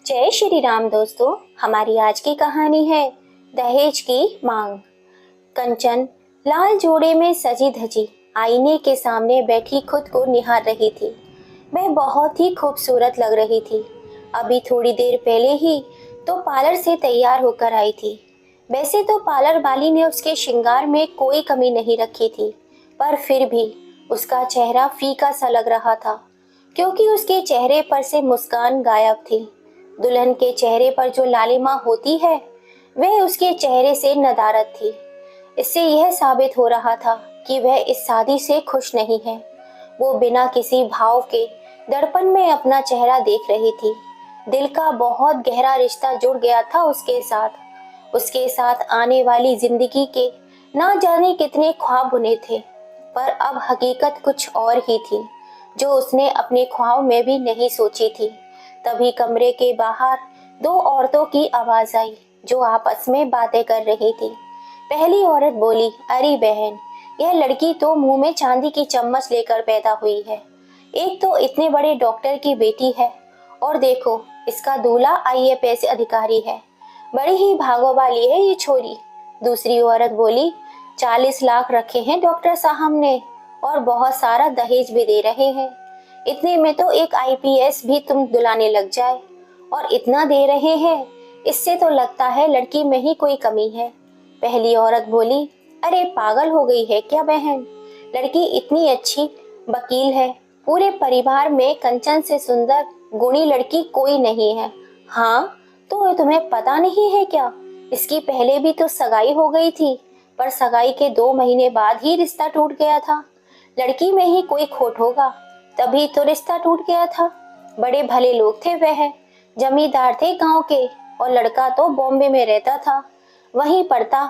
जय श्री राम दोस्तों। हमारी आज की कहानी है दहेज की मांग। कंचन लाल जोड़े में सजी धजी आईने के सामने बैठी खुद को निहार रही थी। वह बहुत ही खूबसूरत लग रही थी। अभी थोड़ी देर पहले ही तो पार्लर से तैयार होकर आई थी। वैसे तो पार्लर वाली ने उसके श्रृंगार में कोई कमी नहीं रखी थी, पर फिर भी उसका चेहरा फीका सा लग रहा था, क्योंकि उसके चेहरे पर से मुस्कान गायब थी। दुल्हन के चेहरे पर जो लालिमा होती है, वह उसके चेहरे से नदारद थी। इससे यह साबित हो रहा था कि वह इस शादी से खुश नहीं है। वो बिना किसी भाव के दर्पण में अपना चेहरा देख रही थी। दिल का बहुत गहरा रिश्ता जुड़ गया था उसके साथ आने वाली जिंदगी के ना जाने कितने ख्वाब बुने थे, पर अब हकीकत कुछ और ही थी, जो उसने अपने ख्वाब में भी नहीं सोची थी। तभी कमरे के बाहर दो औरतों की आवाज आई, जो आपस में बातें कर रही थी। पहली औरत बोली, अरे बहन, यह लड़की तो मुंह में चांदी की चम्मच लेकर पैदा हुई है। एक तो इतने बड़े डॉक्टर की बेटी है, और देखो इसका दूल्हा आईएएस अधिकारी है। बड़ी ही भागों वाली है ये छोरी। दूसरी औरत बोली, 40 लाख रखे हैं डॉक्टर साहब ने, और बहुत सारा दहेज भी दे रहे हैं। इतने में तो एक आईपीएस भी तुम दुलाने लग जाए, और इतना दे रहे हैं, इससे तो लगता है लड़की में ही कोई कमी है। पहली औरत बोली, अरे पागल हो गई है क्या बहन, लड़की इतनी अच्छी वकील है। पूरे परिवार में कंचन से सुंदर गुणी लड़की कोई नहीं है। हाँ, तो तुम्हें पता नहीं है क्या, इसकी पहले भी तो सगाई हो गई थी, पर सगाई के 2 महीने बाद ही रिश्ता टूट गया था। लड़की में ही कोई खोट होगा, तभी तो रिश्ता टूट गया था। बड़े भले लोग थे वह, जमींदार थे गांव के, और लड़का तो बॉम्बे में रहता था, वहीं पढ़ता।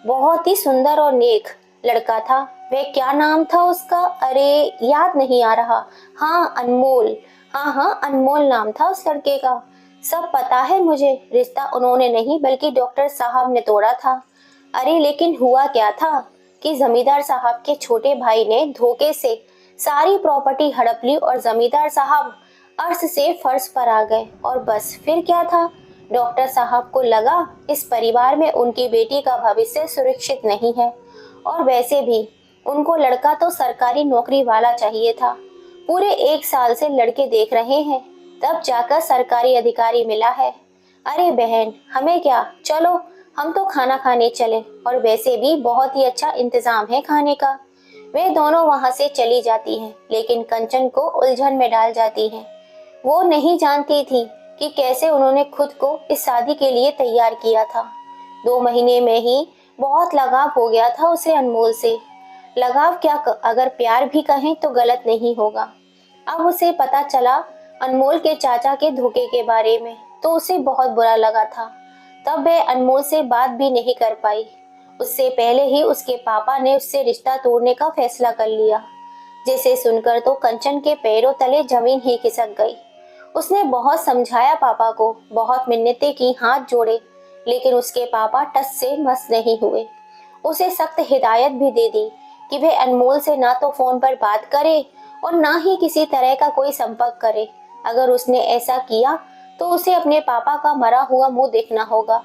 बहुत ही सुंदर और नेक लड़का था। वह क्या नाम था उसका, अरे याद नहीं आ रहा। हाँ अनमोल, हाँ अनमोल नाम था उस लड़के का। सब पता है मुझे, रिश्ता उन्होंने नहीं बल्कि डॉक्टर साहब ने तोड़ा था। अरे लेकिन हुआ क्या था कि जमींदार साहब के छोटे भाई ने धोखे से सारी प्रॉपर्टी हड़प ली, और जमींदार साहब अर्श से फर्श पर आ गए। और बस फिर क्या था, डॉक्टर साहब को लगा इस परिवार में उनकी बेटी का भविष्य सुरक्षित नहीं है, और वैसे भी उनको लड़का तो सरकारी नौकरी वाला चाहिए था। पूरे 1 साल से लड़के देख रहे हैं, तब जाकर सरकारी अधिकारी मिला है। अरे बहन, हमें क्या, चलो हम तो खाना खाने चले, और वैसे भी बहुत ही अच्छा इंतजाम है खाने का। वे दोनों वहां से चली जाती हैं, लेकिन कंचन को उलझन में डाल जाती हैं। वो नहीं जानती थी कि कैसे उन्होंने खुद को इस शादी के लिए तैयार किया था। 2 महीने में ही बहुत लगाव हो गया था उसे अनमोल से। लगाव क्या, अगर प्यार भी कहें तो गलत नहीं होगा। अब उसे पता चला अनमोल के चाचा के धोखे के बारे में, तो उसे बहुत बुरा लगा था। तब वह अनमोल से बात भी नहीं कर पाई। उससे पहले ही उसके पापा ने उससे रिश्ता तोड़ने का फैसला कर लिया, जिसे सुनकर तो कंचन के पैरों तले जमीन ही खिसक गई। उसने बहुत समझाया पापा को, बहुत मिन्नतें की, हाथ जोड़े, लेकिन उसके पापा टस से मस नहीं हुए। उसे सख्त हिदायत भी दे दी कि वह अनमोल से ना तो फोन पर बात करे और ना ही किसी तरह का कोई संपर्क करे। अगर उसने ऐसा किया तो उसे अपने पापा का मरा हुआ मुंह देखना होगा।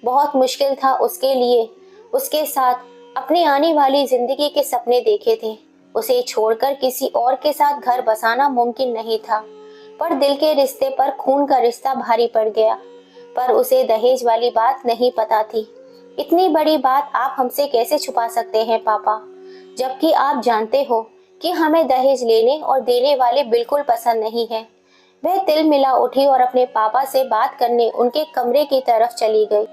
बहुत मुश्किल था उसके लिए उसके साथ अपने आने वाली जिंदगी के सपने देखे थे। उसे छोड़कर किसी और के साथ घर बसाना मुमकिन नहीं था, पर दिल के रिश्ते पर खून का रिश्ता भारी पड़ गया। पर उसे दहेज वाली बात नहीं पता थी। इतनी बड़ी बात आप हमसे कैसे छुपा सकते हैं पापा, जबकि आप जानते हो कि हमें दहेज लेने और देने वाले बिल्कुल पसंद नहीं है। वह तिल मिला उठी और अपने पापा से बात करने उनके कमरे की तरफ चली गई।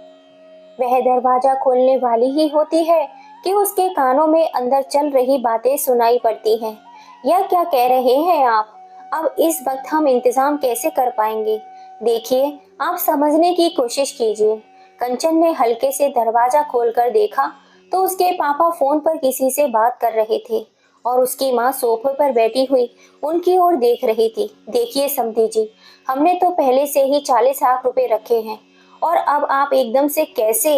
वह दरवाजा खोलने वाली ही होती है कि उसके कानों में अंदर चल रही बातें सुनाई पड़ती हैं। यह क्या कह रहे हैं आप? अब इस वक्त हम इंतजाम कैसे कर पाएंगे? देखिए, आप समझने की कोशिश कीजिए। कंचन ने हल्के से दरवाजा खोलकर देखा तो उसके पापा फोन पर किसी से बात कर रहे थे, और उसकी माँ सोफे पर बैठी हुई उनकी ओर देख रही थी। देखिए समधी जी, हमने तो पहले से ही 40 लाख रुपए रखे हैं, और अब आप एकदम से कैसे,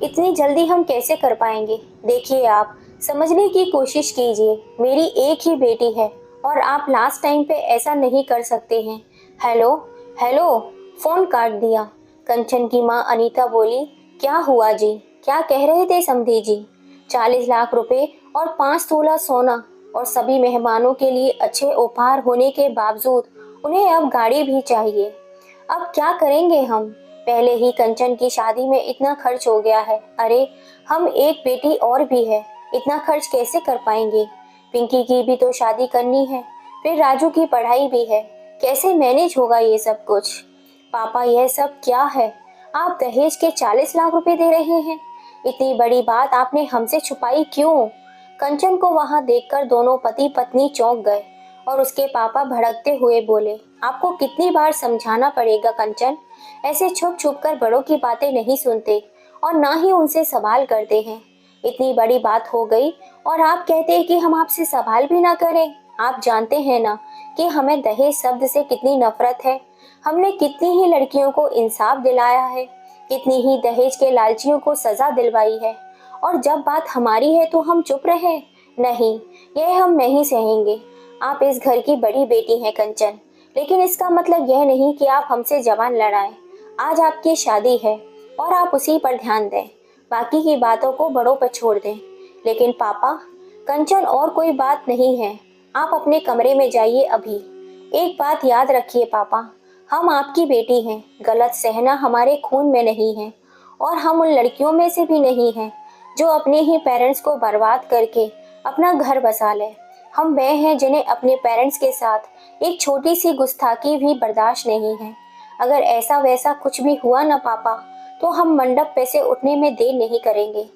इतनी जल्दी हम कैसे कर पाएंगे? देखिए, आप समझने की कोशिश कीजिए। मेरी एक ही बेटी है, और आप लास्ट टाइम पे ऐसा नहीं कर सकते हैं। हेलो हेलो, फोन काट दिया। कंचन की माँ अनीता बोली, क्या हुआ जी, क्या कह रहे थे समधी जी? 40 लाख रुपए और 5 तोला सोना और सभी मेहमानों के लिए अच्छे उपहार होने के बावजूद उन्हें अब गाड़ी भी चाहिए। अब क्या करेंगे हम? पहले ही कंचन की शादी में इतना खर्च हो गया है। अरे हम एक बेटी और भी है, इतना खर्च कैसे कर पाएंगे? पिंकी की भी तो शादी करनी है, फिर राजू की पढ़ाई भी है, कैसे मैनेज होगा ये सब कुछ? पापा यह सब क्या है? आप दहेज के 40 लाख रुपए दे रहे हैं? इतनी बड़ी बात आपने हमसे छुपाई क्यों? कंचन को वहां देखकर दोनों पति पत्नी चौंक गए और उसके पापा भड़कते हुए बोले, आपको कितनी बार समझाना पड़ेगा कंचन, ऐसे छुप छुप कर बड़ों की बातें नहीं सुनते और ना ही उनसे सवाल करते हैं। इतनी बड़ी बात हो गई और आप कहते हैं कि हम आपसे सवाल भी ना करें। आप जानते हैं ना कि हमें दहेज शब्द से कितनी नफरत है। हमने कितनी ही लड़कियों को इंसाफ दिलाया है, कितनी ही दहेज के लालचियों को सजा दिलवाई है, और जब बात हमारी है तो हम चुप रहे? नहीं, यह हम नहीं सहेंगे। आप इस घर की बड़ी बेटी हैं कंचन, लेकिन इसका मतलब यह नहीं कि आप हमसे जबान लड़ाएं। आज आपकी शादी है और आप उसी पर ध्यान दें, बाकी की बातों को बड़ों पर छोड़ दें। लेकिन पापा, कंचन और कोई बात नहीं है, आप अपने कमरे में जाइए अभी। एक बात याद रखिए पापा, हम आपकी बेटी हैं, गलत सहना हमारे खून में नहीं है, और हम उन लड़कियों में से भी नहीं हैं जो अपने ही पेरेंट्स को बर्बाद करके अपना घर बसा ले। हम वे हैं जिन्हें अपने पेरेंट्स के साथ एक छोटी सी गुस्ताखी भी बर्दाश्त नहीं है। अगर ऐसा वैसा कुछ भी हुआ ना पापा, तो हम मंडप पे से उठने में देर नहीं करेंगे।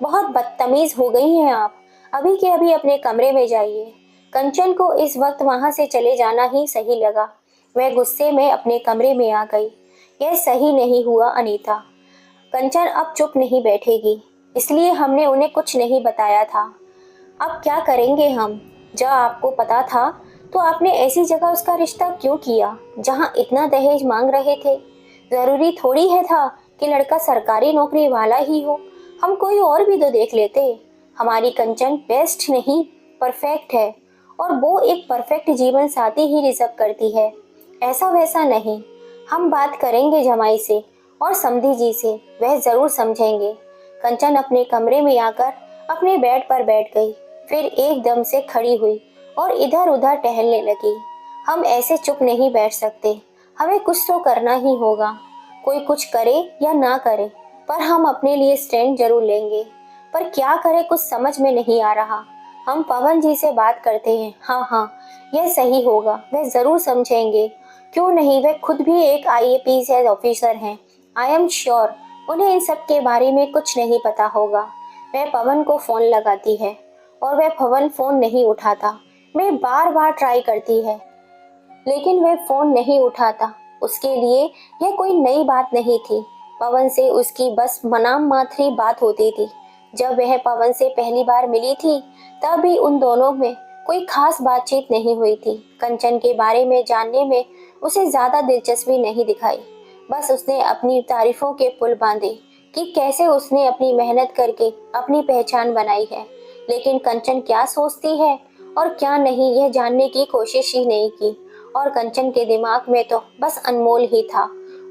बहुत बदतमीज हो गई हैं आप, अभी के अभी अपने कमरे में जाइए। कंचन को इस वक्त वहां से चले जाना ही सही लगा। वह गुस्से में अपने कमरे में आ गई। यह सही नहीं हुआ अनीता। कंचन अब चुप नहीं बैठेगी, इसलिए हमने उन्हें कुछ नहीं बताया था। अब क्या करेंगे हम? जब आपको पता था तो आपने ऐसी जगह उसका रिश्ता क्यों किया जहां इतना दहेज मांग रहे थे? जरूरी थोड़ी है था कि लड़का सरकारी नौकरी वाला ही हो, हम कोई और भी तो देख लेते। हमारी कंचन बेस्ट नहीं, परफेक्ट है, और वो एक परफेक्ट जीवन साथी ही रिजर्व करती है, ऐसा वैसा नहीं। हम बात करेंगे जमाई से और समधी जी से, वह जरूर समझेंगे। कंचन अपने कमरे में आकर अपने बेड पर बैठ गई, फिर एकदम से खड़ी हुई और इधर उधर टहलने लगी। हम ऐसे चुप नहीं बैठ सकते, हमें कुछ तो करना ही होगा। कोई कुछ करे या ना करे, पर हम अपने लिए स्टैंड जरूर लेंगे। पर क्या करें, कुछ समझ में नहीं आ रहा। हम पवन जी से बात करते हैं। हाँ हाँ, यह सही होगा, वह जरूर समझेंगे। क्यों नहीं, वे खुद भी एक IAPS ऑफिसर हैं। आई एम श्योर उन्हें इन सब के बारे में कुछ नहीं पता होगा। वह पवन को फोन लगाती है और वह पवन फोन नहीं उठाता। मैं बार बार ट्राई करती है, लेकिन वह फोन नहीं उठाता। उसके लिए यह कोई नई बात नहीं थी। पवन से उसकी बस मनाम मात्री बात होती थी। जब वह पवन से पहली बार मिली थी तब भी उन दोनों में कोई खास बातचीत नहीं हुई थी। कंचन के बारे में जानने में उसे ज्यादा दिलचस्पी नहीं दिखाई। बस उसने अपनी तारीफों के पुल बांधे कि कैसे उसने अपनी मेहनत करके अपनी पहचान बनाई है। लेकिन कंचन क्या सोचती है और क्या नहीं, यह जानने की कोशिश ही नहीं की। और कंचन के दिमाग में तो बस अनमोल ही था।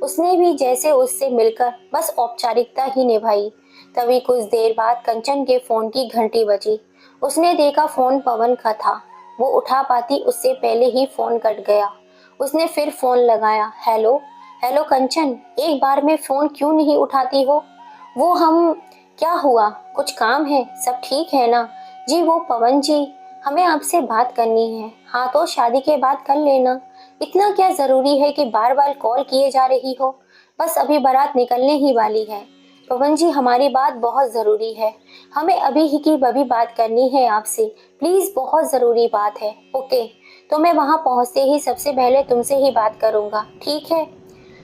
उसने भी जैसे उससे मिलकर बस औपचारिकता ही निभाई। तभी कुछ देर बाद कंचन के फोन की घंटी बजी। उसने देखा फोन पवन का था। वो उठा पाती उससे पहले ही फोन कट गया। उसने फिर फोन लगाया। हेलो हेलो कंचन, एक बार में फोन क्यों नहीं उठाती हो? वो हम क्या हुआ, कुछ काम है? सब ठीक है ना? जी वो पवन जी, हमें आपसे बात करनी है। हाँ तो शादी के बाद कर लेना, इतना क्या जरूरी है कि बार बार कॉल किए जा रही हो? बस अभी बारात निकलने ही वाली है। पवन जी हमारी बात बहुत जरूरी है, हमें अभी ही की अभी बात करनी है आपसे, प्लीज बहुत जरूरी बात है। ओके, तो मैं वहां पहुंचते ही सबसे पहले तुमसे ही बात करूंगा, ठीक है?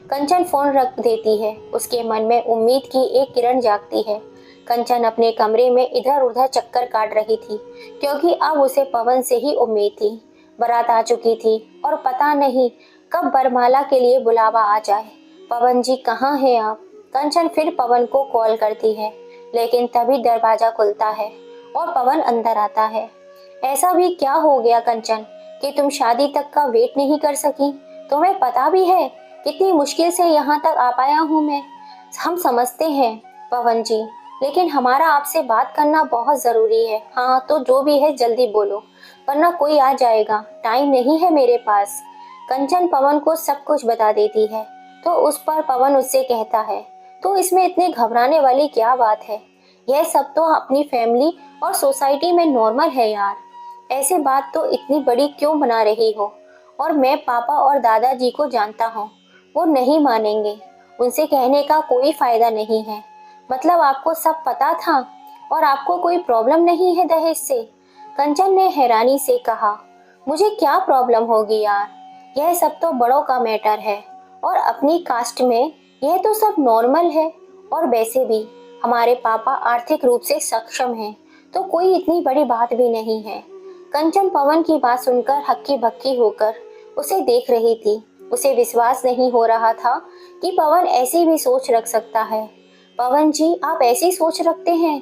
कंचन फोन रख देती है। उसके मन में उम्मीद की एक किरण जागती है। कंचन अपने कमरे में इधर उधर चक्कर काट रही थी, क्योंकि अब उसे पवन से ही उम्मीद थी। बारात आ चुकी थी और पता नहीं कब बरमाला के लिए बुलावा आ जाए। पवन जी कहाँ हैं आप? कंचन फिर पवन को कॉल करती है, लेकिन तभी दरवाजा खुलता है और पवन अंदर आता है। ऐसा भी क्या हो गया कंचन कि तुम शादी तक का वेट नहीं कर सकी? तुम्हें पता भी है कितनी मुश्किल से यहाँ तक आ पाया हूँ मैं। हम समझते हैं पवन जी, लेकिन हमारा आपसे बात करना बहुत ज़रूरी है। हाँ तो जो भी है जल्दी बोलो, वरना कोई आ जाएगा, टाइम नहीं है मेरे पास। कंचन पवन को सब कुछ बता देती है। तो उस पर पवन उससे कहता है, तो इसमें इतने घबराने वाली क्या बात है, यह सब तो अपनी फैमिली और सोसाइटी में नॉर्मल है यार। ऐसे बात तो इतनी बड़ी क्यों बना रही हो। और मैं पापा और दादाजी को जानता हूँ, वो नहीं मानेंगे, उनसे कहने का कोई फायदा नहीं है। मतलब आपको सब पता था और आपको कोई प्रॉब्लम नहीं है दहेज से। कंचन ने हैरानी से कहा, मुझे क्या प्रॉब्लम होगी यार, यह सब तो बड़ों का मैटर है और अपनी कास्ट में यह तो सब नॉर्मल है। और वैसे भी हमारे पापा आर्थिक रूप से सक्षम हैं, तो कोई इतनी बड़ी बात भी नहीं है। कंचन पवन की बात सुनकर हक्की बक्की होकर उसे देख रही थी। उसे विश्वास नहीं हो रहा था कि पवन ऐसी भी सोच रख सकता है। पवन जी, आप ऐसी सोच रखते हैं?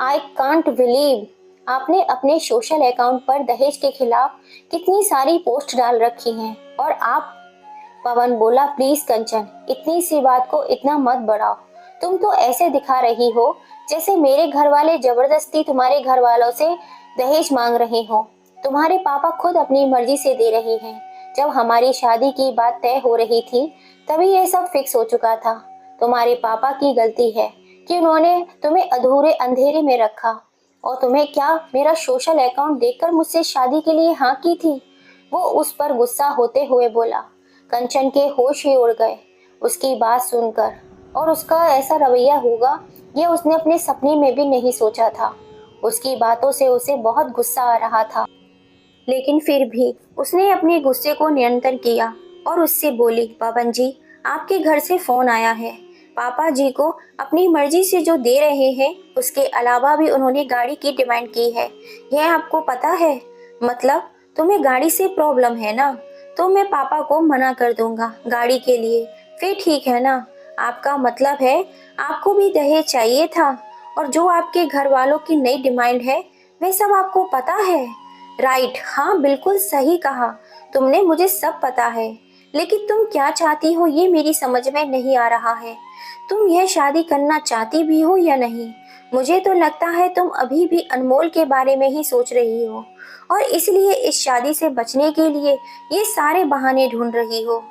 आई कांट बिलीव आपने अपने सोशल अकाउंट पर दहेज के खिलाफ कितनी सारी पोस्ट डाल रखी हैं। और आप, पवन बोला, प्लीज कंचन, इतनी सी बात को इतना मत बढ़ाओ। तुम तो ऐसे दिखा रही हो जैसे मेरे घर वाले जबरदस्ती तुम्हारे घर वालों से दहेज मांग रहे हो। तुम्हारे पापा खुद अपनी मर्जी से दे रहे हैं। जब हमारी शादी की बात तय हो रही थी तभी ये सब फिक्स हो चुका था। तुम्हारे पापा की गलती है कि उन्होंने तुम्हें अधूरे अंधेरे में रखा। और तुम्हें क्या मेरा सोशल अकाउंट देखकर मुझसे शादी के लिए हाँ की थी? वो उस पर गुस्सा होते हुए बोला। कंचन के होश ही उड़ गए उसकी बात सुनकर। और उसका ऐसा रवैया होगा ये उसने अपने सपने में भी नहीं सोचा था। उसकी बातों से उसे बहुत गुस्सा आ रहा था, लेकिन फिर भी उसने अपने गुस्से को नियंत्रण किया और उससे बोली, पवन जी, आपके घर से फोन आया है। पापा जी को अपनी मर्जी से जो दे रहे हैं उसके अलावा भी उन्होंने गाड़ी की डिमांड की है। यह आपको पता है? मतलब तुम्हें गाड़ी से प्रॉब्लम है ना, तो मैं पापा को मना कर दूंगा गाड़ी के लिए, फिर ठीक है ना? आपका मतलब है आपको भी दहेज चाहिए था और जो आपके घर वालों की नई डिमांड है वह सब आपको पता है? राइट, हाँ बिल्कुल सही कहा तुमने, मुझे सब पता है। लेकिन तुम क्या चाहती हो ये मेरी समझ में नहीं आ रहा है। तुम यह शादी करना चाहती भी हो या नहीं? मुझे तो लगता है तुम अभी भी अनमोल के बारे में ही सोच रही हो और इसलिए इस शादी से बचने के लिए ये सारे बहाने ढूंढ रही हो।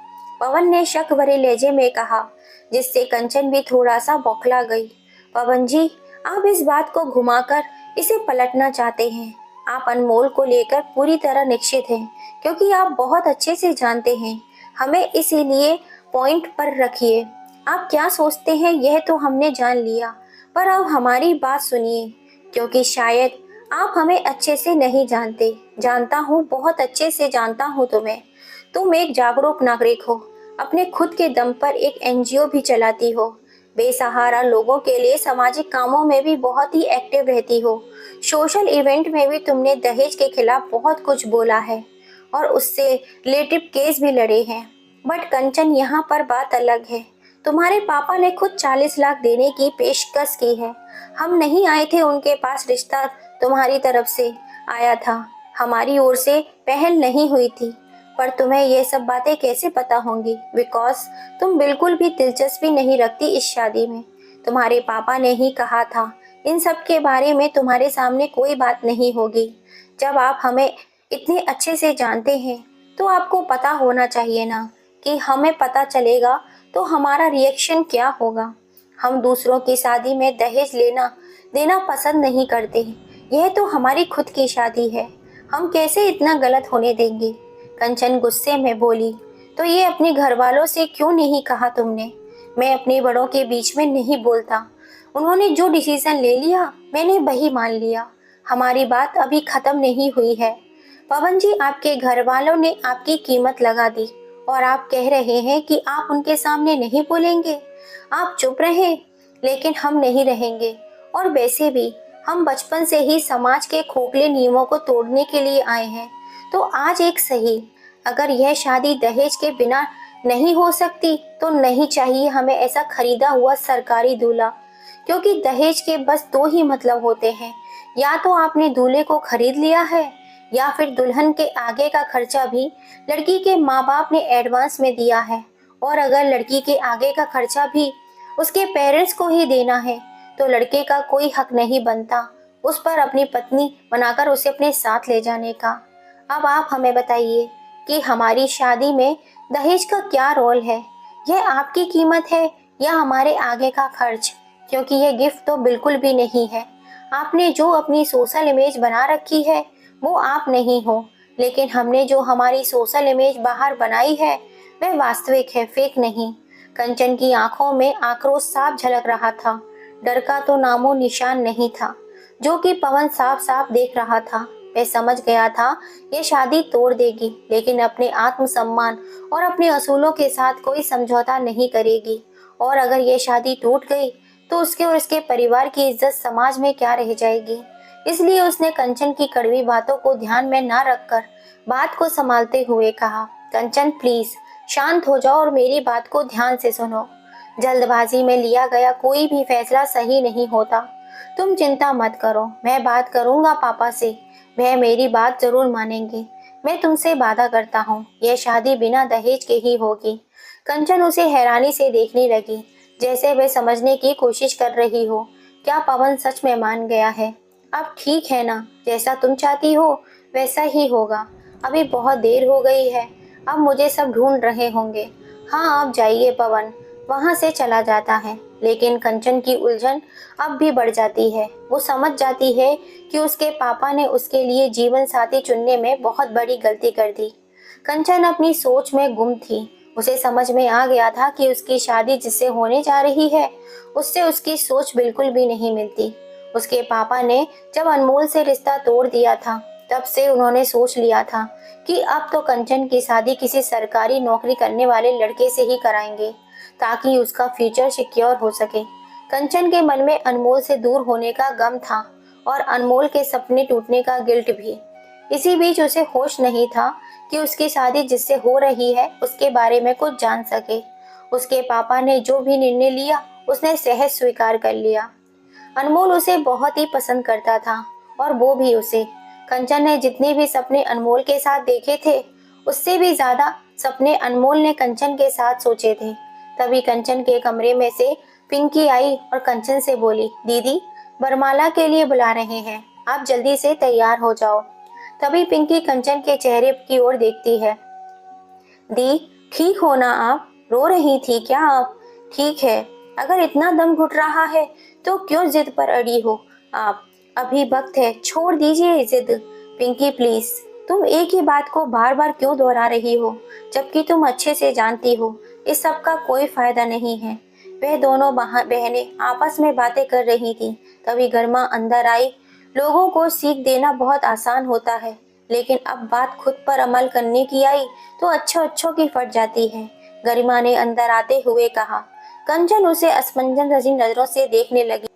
पवन ने शक भरे लहजे में कहा, जिससे कंचन भी थोड़ा सा बौखला गई। पवन जी, आप इस बात को घुमाकर इसे पलटना चाहते हैं। आप अनमोल को लेकर पूरी तरह निश्चित हैं, क्योंकि आप बहुत अच्छे से जानते हैं। हमें इसीलिए पॉइंट पर रखिए। आप क्या सोचते हैं यह तो हमने जान लिया, पर अब हमारी बात सुनिए, क्योंकि शायद आप हमें अच्छे से नहीं जानते। जानता हूँ, बहुत अच्छे से जानता हूँ तुम्हें। तुम एक जागरूक नागरिक हो, अपने खुद के दम पर एक एनजीओ भी चलाती हो, बेसहारा लोगों के लिए सामाजिक कामों में भी बहुत ही एक्टिव रहती हो। सोशल इवेंट में भी तुमने दहेज के खिलाफ बहुत कुछ बोला है और उससे रिलेटिव केस भी लड़े हैं। बट कंचन, यहाँ पर बात अलग है। तुम्हारे पापा ने खुद 40 लाख देने की पेशकश की है। हम नहीं आए थे उनके पास, रिश्ता तुम्हारी तरफ से आया था, हमारी ओर से पहल नहीं हुई थी। पर तुम्हें ये सब बातें कैसे पता होंगी? बिकॉज तुम बिल्कुल भी दिलचस्पी नहीं रखती इस शादी में। तुम्हारे पापा ने ही कहा था इन सब के बारे में तुम्हारे सामने कोई बात नहीं होगी। जब आप हमें इतने अच्छे से जानते हैं तो आपको पता होना चाहिए ना कि हमें पता चलेगा तो हमारा रिएक्शन क्या होगा। हम दूसरों की शादी में दहेज लेना देना पसंद नहीं करते। यह तो हमारी खुद की शादी है, हम कैसे इतना गलत होने देंगे? कंचन गुस्से में बोली, तो ये अपने घर वालों से क्यों नहीं कहा तुमने? मैं अपने बड़ों के बीच में नहीं बोलता। उन्होंने जो डिसीजन ले लिया मैंने वही मान लिया। हमारी बात अभी खत्म नहीं हुई है। पवन जी, आपके घर वालों ने आपकी कीमत लगा दी और आप कह रहे हैं कि आप उनके सामने नहीं बोलेंगे। आप चुप रहें, लेकिन हम नहीं रहेंगे। और वैसे भी हम बचपन से ही समाज के खोखले नियमों को तोड़ने के लिए आए हैं। तो आज एक सही, अगर यह शादी दहेज के बिना नहीं हो सकती तो नहीं चाहिए हमें ऐसा खरीदा हुआ सरकारी दूल्हा, क्योंकि दहेज के बस दो ही मतलब होते हैं, या तो आपने दूल्हे को खरीद लिया है या फिर दुल्हन के आगे का खर्चा भी लड़की के माँ बाप ने एडवांस में दिया है और अगर लड़की के आगे का खर्चा भी उसके पेरेंट्स को ही देना है तो लड़के का कोई हक नहीं बनता उस पर अपनी पत्नी बनाकर उसे अपने साथ ले जाने का। अब आप हमें बताइए कि हमारी शादी में दहेज का क्या रोल है? यह आपकी कीमत है या हमारे आगे का खर्च? क्योंकि यह गिफ्ट तो बिल्कुल भी नहीं है। आपने जो अपनी सोशल इमेज बना रखी है वो आप नहीं हो, लेकिन हमने जो हमारी सोशल इमेज बाहर बनाई है वह वास्तविक है, फेक नहीं। कंचन की आंखों में आक्रोश साफ झलक रहा था। डर का तो नामो निशान नहीं था, जो कि पवन साफ साफ देख रहा था। वह समझ गया था ये शादी तोड़ देगी, लेकिन अपने आत्मसम्मान और अपने असूलों के साथ कोई समझौता नहीं करेगी। और अगर ये शादी टूट गई तो उसके और उसके परिवार की इज्जत समाज में क्या रह जाएगी। इसलिए उसने कंचन की कड़वी बातों को ध्यान में न रखकर बात को संभालते हुए कहा, कंचन प्लीज शांत हो जाओ और मेरी बात को ध्यान से सुनो। जल्दबाजी में लिया गया कोई भी फैसला सही नहीं होता। तुम चिंता मत करो, मैं बात करूंगा पापा से, वह मेरी बात जरूर मानेंगे। मैं तुमसे वादा करता हूँ यह शादी बिना दहेज के ही होगी। कंचन उसे हैरानी से देखने लगी, जैसे वह समझने की कोशिश कर रही हो क्या पवन सच में मान गया है। अब ठीक है ना, जैसा तुम चाहती हो वैसा ही होगा। अभी बहुत देर हो गई है, अब मुझे सब ढूंढ रहे होंगे। हाँ आप जाइए। पवन वहां से चला जाता है, लेकिन कंचन की उलझन अब भी बढ़ जाती है। वो समझ जाती है कि उसके पापा ने उसके लिए जीवन साथी चुनने में बहुत बड़ी गलती कर दी। कंचन अपनी सोच में गुम थी। उसे समझ में आ गया था कि उसकी शादी जिससे होने जा रही है उससे उसकी सोच बिल्कुल भी नहीं मिलती। उसके पापा ने जब अनमोल से रिश्ता तोड़ दिया था तब से उन्होंने सोच लिया था कि अब तो कंचन की शादी किसी सरकारी नौकरी करने वाले लड़के से ही कराएंगे ताकि उसका फ्यूचर सिक्योर हो सके। कंचन के मन में अनमोल से दूर होने का गम था और अनमोल के सपने टूटने का गिल्ट भी। इसी बीच उसे होश नहीं था कि उसकी शादी जिससे हो रही है उसके बारे में कुछ जान सके। उसके पापा ने जो भी निर्णय लिया उसने सहज स्वीकार कर लिया। अनमोल उसे बहुत ही पसंद करता था और वो भी उसे। कंचन ने जितने भी सपने अनमोल के साथ देखे थे उससे भी ज्यादा सपने अनमोल ने कंचन के साथ सोचे थे। तभी कंचन के कमरे में से पिंकी आई और कंचन से बोली, दीदी वरमाला के लिए बुला रहे हैं, आप जल्दी से तैयार हो जाओ। तभी पिंकी कंचन के चेहरे की ओर देखती है। दी ठीक हो ना आप? रो रही थी क्या आप? ठीक है, अगर इतना दम घुट रहा है तो क्यों जिद पर अड़ी हो आप? अभी वक्त है, छोड़ दीजिए जिद। पिंकी प्लीज, तुम एक ही बात को बार बार क्यों दोहरा रही हो, जबकि तुम अच्छे से जानती हो इस सब का कोई फायदा नहीं है। वह दोनों बहनें आपस में बातें कर रही थी। तभी गरिमा अंदर आई। लोगों को सीख देना बहुत आसान होता है, लेकिन अब बात खुद पर अमल करने की आई तो अच्छों अच्छों की फट जाती है। गरिमा ने अंदर आते हुए कहा। कंचन उसे असमंजस रजी नजरों से देखने लगी।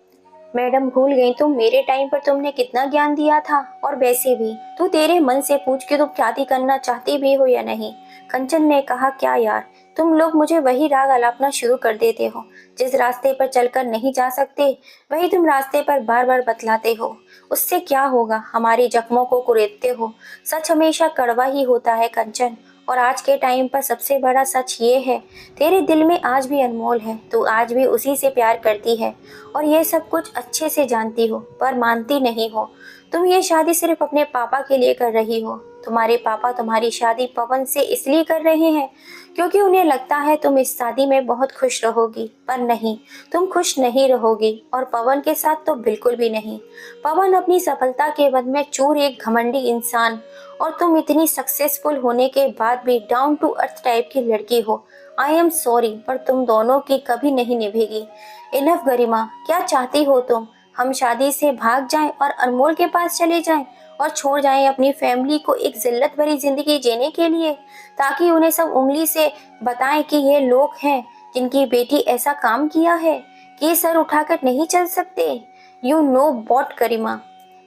मैडम भूल गई तुम, मेरे टाइम पर तुमने कितना ज्ञान दिया था। और वैसे भी तू तेरे मन से पूछ के तुम शादी करना चाहती भी हो या नहीं। कंचन ने कहा, क्या यार, तुम लोग मुझे वही राग अलापना शुरू कर देते हो। जिस रास्ते पर चलकर नहीं जा सकते वही तुम रास्ते पर बार बार बतलाते हो। उससे क्या होगा, हमारे जख्मों को कुरेदते हो। सच हमेशा कड़वा ही होता है कंचन, और आज के टाइम पर सबसे बड़ा सच ये है, तेरे दिल में आज भी अनमोल है, तू आज भी उसी से प्यार करती है और ये सब कुछ अच्छे से जानती हो, पर मानती नहीं हो। तुम ये शादी सिर्फ अपने पापा के लिए कर रही हो। तुम्हारे पापा तुम्हारी शादी पवन से इसलिए कर रहे हैं क्योंकि उन्हें लगता है तुम इस शादी में बहुत खुश रहोगी, पर नहीं, तुम खुश नहीं रहोगी, और पवन के साथ तो बिल्कुल भी नहीं। पवन अपनी सफलता के बद में चूर एक घमंडी इंसान, और तुम इतनी सक्सेसफुल होने के बाद भी डाउन टू अर्थ टाइप की लड़की हो। आई एम सॉरी, पर तुम दोनों की कभी नहीं निभेगी। इनफ गरिमा, क्या चाहती हो तुम? हम शादी से भाग जाएं और अनमोल के पास चले जाएं और छोड़ जाएं अपनी फैमिली को एक जिल्लत भरी जिंदगी जीने के लिए, ताकि उन्हें सब उंगली से बताएं कि ये लोग हैं जिनकी बेटी ऐसा काम किया है कि सर उठाकर नहीं चल सकते। यू नो वॉट गरिमा,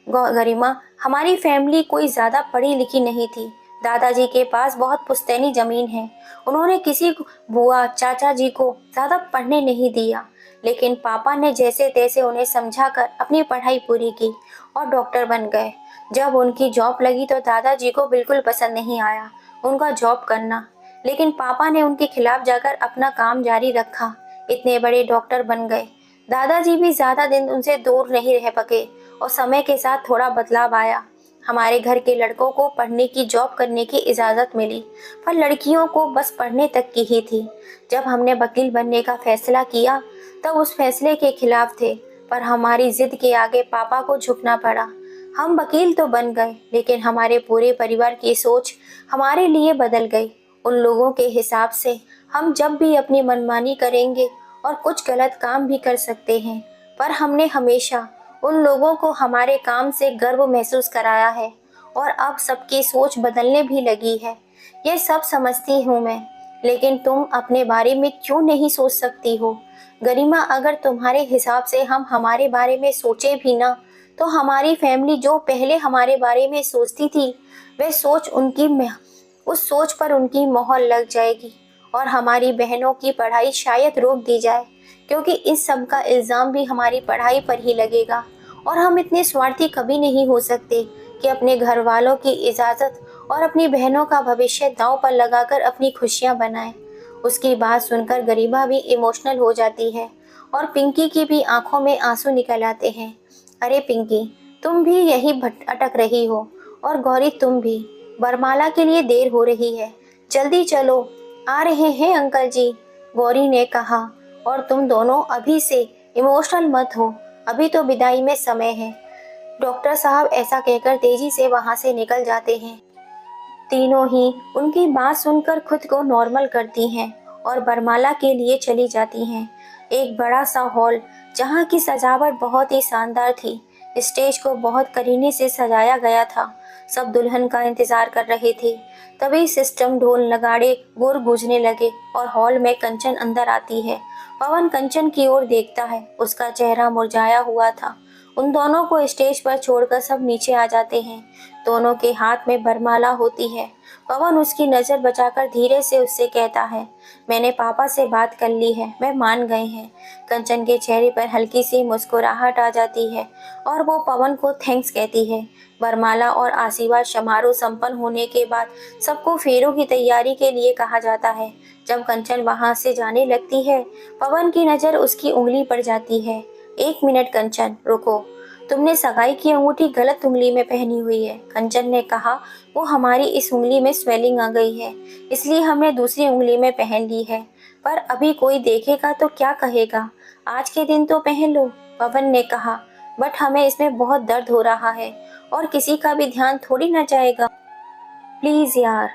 गरिमा हमारी फैमिली कोई ज्यादा पढ़ी लिखी नहीं थी। दादाजी के पास बहुत पुश्तैनी जमीन है। उन्होंने किसी बुआ चाचा जी को ज्यादा पढ़ने नहीं दिया, लेकिन पापा ने जैसे तैसे उन्हें समझाकर अपनी पढ़ाई पूरी की और डॉक्टर बन गए। जब उनकी जॉब लगी तो दादाजी को बिल्कुल पसंद नहीं आया उनका जॉब करना। लेकिन पापा ने उनके खिलाफ जाकर अपना काम जारी रखा। इतने बड़े डॉक्टर बन गए। दादाजी भी ज्यादा दिन उनसे दूर नहीं रह पके और समय के साथ थोड़ा बदलाव आया। हमारे घर के लड़कों को पढ़ने की, जॉब करने की इजाज़त मिली, पर लड़कियों को बस पढ़ने तक की ही थी। जब हमने वकील बनने का फैसला किया तब उस फैसले के खिलाफ थे, पर हमारी जिद के आगे पापा को झुकना पड़ा। हम वकील तो बन गए, लेकिन हमारे पूरे परिवार की सोच हमारे लिए बदल गई। उन लोगों के हिसाब से हम जब भी अपनी मनमानी करेंगे और कुछ गलत काम भी कर सकते हैं, पर हमने हमेशा उन लोगों को हमारे काम से गर्व महसूस कराया है और अब सबकी सोच बदलने भी लगी है। ये सब समझती हूँ मैं, लेकिन तुम अपने बारे में क्यों नहीं सोच सकती हो? गरिमा, अगर तुम्हारे हिसाब से हम हमारे बारे में सोचे भी ना, तो हमारी फैमिली जो पहले हमारे बारे में सोचती थी, वह सोच उस सोच पर उनकी मोहर लग जाएगी और हमारी बहनों की पढ़ाई शायद रोक दी जाए, क्योंकि इस सब का इल्ज़ाम भी हमारी पढ़ाई पर ही लगेगा। और हम इतने स्वार्थी कभी नहीं हो सकते कि अपने घर वालों की इजाज़त और अपनी बहनों का भविष्य दांव पर लगाकर अपनी खुशियां बनाएं। उसकी बात सुनकर गरिमा भी इमोशनल हो जाती है और पिंकी की भी आंखों में आंसू निकल आते हैं। अरे पिंकी, तुम भी यही अटक रही हो, और गौरी तुम भी। बरमाला के लिए देर हो रही है, जल्दी चलो। आ रहे हैं अंकल जी, गौरी ने कहा। और तुम दोनों अभी से इमोशनल मत हो, अभी तो विदाई में समय है। डॉक्टर साहब ऐसा कहकर तेजी से वहां से निकल जाते हैं। तीनों ही उनकी बात सुनकर खुद को नॉर्मल करती हैं और बरमाला के लिए चली जाती हैं। एक बड़ा सा हॉल, जहाँ की सजावट बहुत ही शानदार थी। स्टेज को बहुत करीने से सजाया गया था। सब दुल्हन का इंतजार कर रहे थे। तभी सिस्टम, ढोल, नगाड़े, गुर गूंजने लगे और हॉल में कंचन अंदर आती है। पवन कंचन की ओर देखता है। उसका चेहरा मुरझाया हुआ था। उन दोनों को स्टेज पर छोड़कर सब नीचे आ जाते हैं। दोनों के हाथ में वरमाला होती है। पवन उसकी नज़र बचाकर धीरे से उससे कहता है, मैंने पापा से बात कर ली है, वे मान गए हैं। कंचन के चेहरे पर हल्की सी मुस्कुराहट आ जाती है और वो पवन को थैंक्स कहती है। वरमाला और आशीर्वाद समारोह संपन्न होने के बाद सबको फेरों की तैयारी के लिए कहा जाता है। जब कंचन वहां से जाने लगती है, पवन की नज़र उसकी उंगली पर जाती है। एक मिनट कंचन, रुको, तुमने सगाई की अंगूठी गलत उंगली में पहनी हुई है। कंचन ने कहा, वो हमारी इस उंगली में स्वेलिंग आ गई है, इसलिए हमने दूसरी उंगली में पहन ली है। पर अभी कोई देखेगा तो क्या कहेगा? आज के दिन तो पहन लो, पवन ने कहा। बट हमें इसमें बहुत दर्द हो रहा है और किसी का भी ध्यान थोड़ी ना जाएगा। प्लीज यार,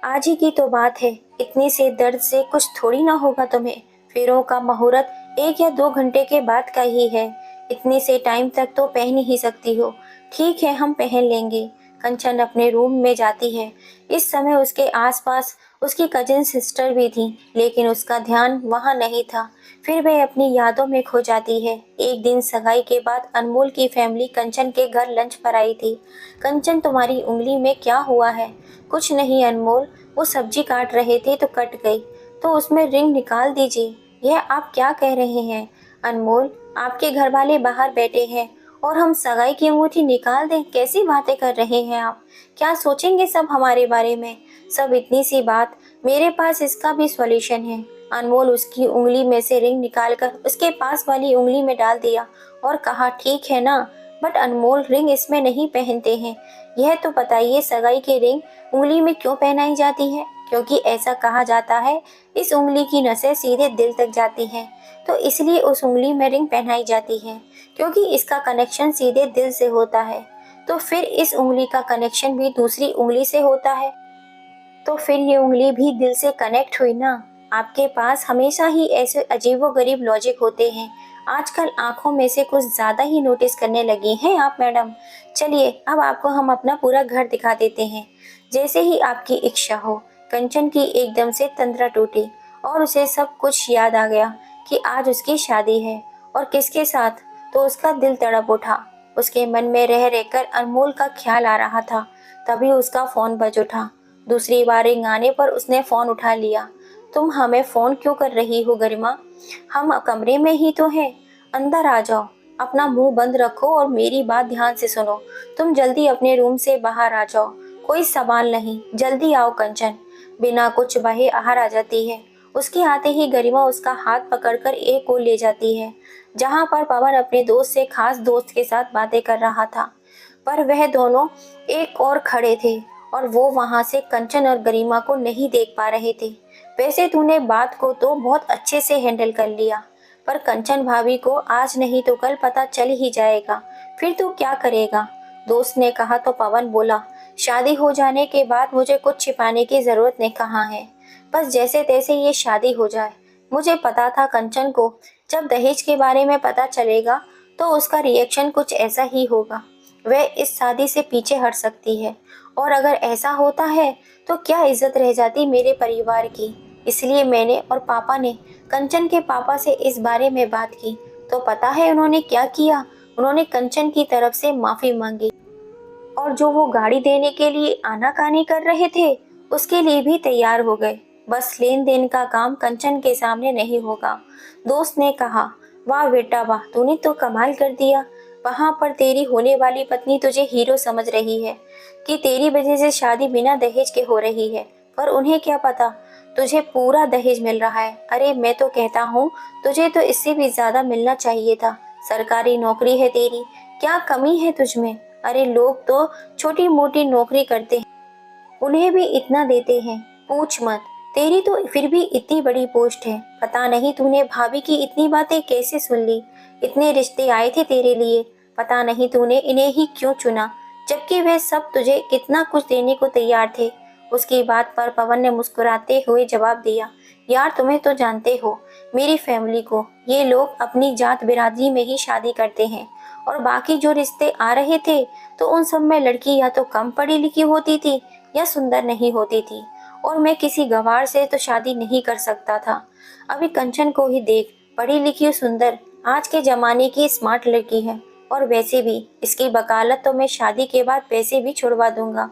आज ही की तो बात है, इतनी से दर्द से कुछ थोड़ी ना होगा तुम्हें। फेरों का मुहूर्त 1 या 2 घंटे के बाद का ही है, इतने से टाइम तक तो पहन ही सकती हो। ठीक है, हम पहन लेंगे। कंचन अपने रूम में जाती है। इस समय उसके आसपास उसकी कजिन सिस्टर भी थी, लेकिन उसका ध्यान वहाँ नहीं था। फिर वह अपनी यादों में खो जाती है। एक दिन सगाई के बाद अनमोल की फैमिली कंचन के घर लंच पर आई थी। कंचन, तुम्हारी उंगली में क्या हुआ है? कुछ नहीं अनमोल, वो सब्जी काट रहे थे तो कट गई, तो उसमें रिंग निकाल दीजिए। यह आप क्या कह रहे हैं अनमोल? आपके घर वाले बाहर बैठे हैं और हम सगाई की अंगूठी निकाल दें? कैसी बातें कर रहे हैं आप? क्या सोचेंगे सब हमारे बारे में? सब इतनी सी बात, मेरे पास इसका भी सॉल्यूशन है। अनमोल उसकी उंगली में से रिंग निकालकर उसके पास वाली उंगली में डाल दिया और कहा, ठीक है ना? बट अनमोल, रिंग इसमें नहीं पहनते हैं। यह तो बताइए, सगाई की रिंग उंगली में क्यों पहनाई जाती है? क्योंकि ऐसा कहा जाता है, इस उंगली की नसें सीधे दिल तक जाती हैं, तो इसलिए उस उंगली में रिंग पहनाई जाती है, क्योंकि इसका कनेक्शन सीधे दिल से होता है। तो फिर इस उंगली का कनेक्शन भी दूसरी उंगली से होता है, तो फिर ये उंगली भी दिल से कनेक्ट हुई ना। आपके पास हमेशा ही ऐसे अजीबोगरीब लॉजिक होते हैं। आजकल आंखों में से कुछ ज्यादा ही नोटिस करने लगी हैं आप मैडम। चलिए, अब आपको हम अपना पूरा घर दिखा देते हैं, जैसे ही आपकी इच्छा हो। कंचन की एकदम से तंद्रा टूटी और उसे सब कुछ याद आ गया कि आज उसकी शादी है और किसके साथ। तो उसका दिल तड़प उठा। उसके मन में रह रहकर अनमोल का ख्याल आ रहा था। तभी उसका फोन बज उठा। दूसरी बार रिंग आने पर उसने फोन उठा लिया। तुम हमें फोन क्यों कर रही हो गरिमा? हम कमरे में ही तो हैं, अंदर आ जाओ। अपना मुंह बंद रखो और मेरी बात ध्यान से सुनो। तुम जल्दी अपने रूम से बाहर आ जाओ, कोई सवाल नहीं, जल्दी आओ कंचन। बिना कुछ बहे बाहर आ जाती है। उसके आते ही गरिमा उसका हाथ पकड़कर एक ओर ले जाती है, जहां पर पवन अपने दोस्त से खास दोस्त के साथ बातें कर रहा था। पर वह दोनों एक और खड़े थे और वो वहां से कंचन और गरिमा को नहीं देख पा रहे थे। वैसे तूने बात को तो बहुत अच्छे से हैंडल कर लिया, पर कंचन भाभी को आज नहीं तो कल पता चल ही जाएगा, फिर तू क्या करेगा? दोस्त ने कहा तो पवन बोला, शादी हो जाने के बाद मुझे कुछ छिपाने की जरूरत नहीं कहाँ है, बस जैसे तैसे ये शादी हो जाए। मुझे पता था कंचन को जब दहेज के बारे में पता चलेगा तो उसका रिएक्शन कुछ ऐसा ही होगा। वह इस शादी से पीछे हट सकती है, और अगर ऐसा होता है तो क्या इज्जत रह जाती मेरे परिवार की। इसलिए मैंने और पापा ने कंचन के पापा से इस बारे में बात की, तो पता है उन्होंने क्या किया? उन्होंने कंचन की तरफ से माफी मांगी, और जो वो गाड़ी देने के लिए आनाकानी कर रहे थे उसके लिए भी तैयार हो गए। बस लेन देन का काम कंचन के सामने नहीं होगा। दोस्त ने कहा, वाह बेटा वाह, तूने तो कमाल कर दिया। वहां पर तेरी होने वाली पत्नी तुझे हीरो समझ रही है कि तेरी वजह से शादी बिना दहेज के हो रही है, पर उन्हें क्या पता तुझे पूरा दहेज मिल रहा है। अरे मैं तो कहता हूँ तुझे तो इससे भी ज्यादा मिलना चाहिए था। सरकारी नौकरी है तेरी, क्या कमी है तुझमें? अरे लोग तो छोटी मोटी नौकरी करते हैं, उन्हें भी इतना देते हैं। पूछ मत, तेरी तो फिर भी इतनी बड़ी पोस्ट है। पता नहीं तूने भाभी की इतनी बातें कैसे सुन ली। इतने रिश्ते आए थे तेरे लिए, पता नहीं तूने इन्हें ही क्यों चुना, जबकि वे सब तुझे कितना कुछ देने को तैयार थे। उसकी बात पर पवन ने मुस्कुराते हुए जवाब दिया, यार तुम्हें तो जानते हो मेरी फैमिली को, ये लोग अपनी जात बिरादरी में ही शादी करते हैं, और बाकी जो रिश्ते आ रहे थे तो उन सब में लड़की या तो कम पढ़ी लिखी होती थी या सुंदर नहीं होती थी, और मैं किसी गंवार से तो शादी नहीं कर सकता था। अभी कंचन को ही देख, पढ़ी लिखी और सुंदर, आज के जमाने की स्मार्ट लड़की है। और वैसे भी इसकी वकालत तो मैं शादी के बाद पैसे भी छुड़वा दूंगा,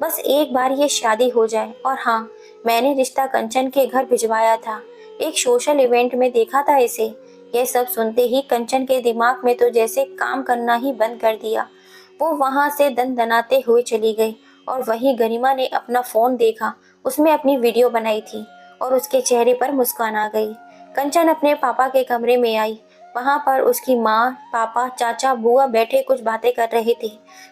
बस एक बार ये शादी हो जाए। और हाँ, मैंने रिश्ता कंचन के घर भिजवाया था, एक सोशल इवेंट में देखा था इसे। यह सब सुनते ही कंचन के दिमाग में तो जैसे काम करना ही बंद कर दिया। वो वहां से दनाते हुए चली गई, और वहीं गरिमा ने अपना फोन देखा, उसमें अपनी वीडियो बनाई थी, और उसके चेहरे पर मुस्कान आ गई। कंचन अपने पापा के कमरे में आई। वहां पर उसकी माँ, पापा, चाचा, बुआ बैठे कुछ बातें कर रहे थे।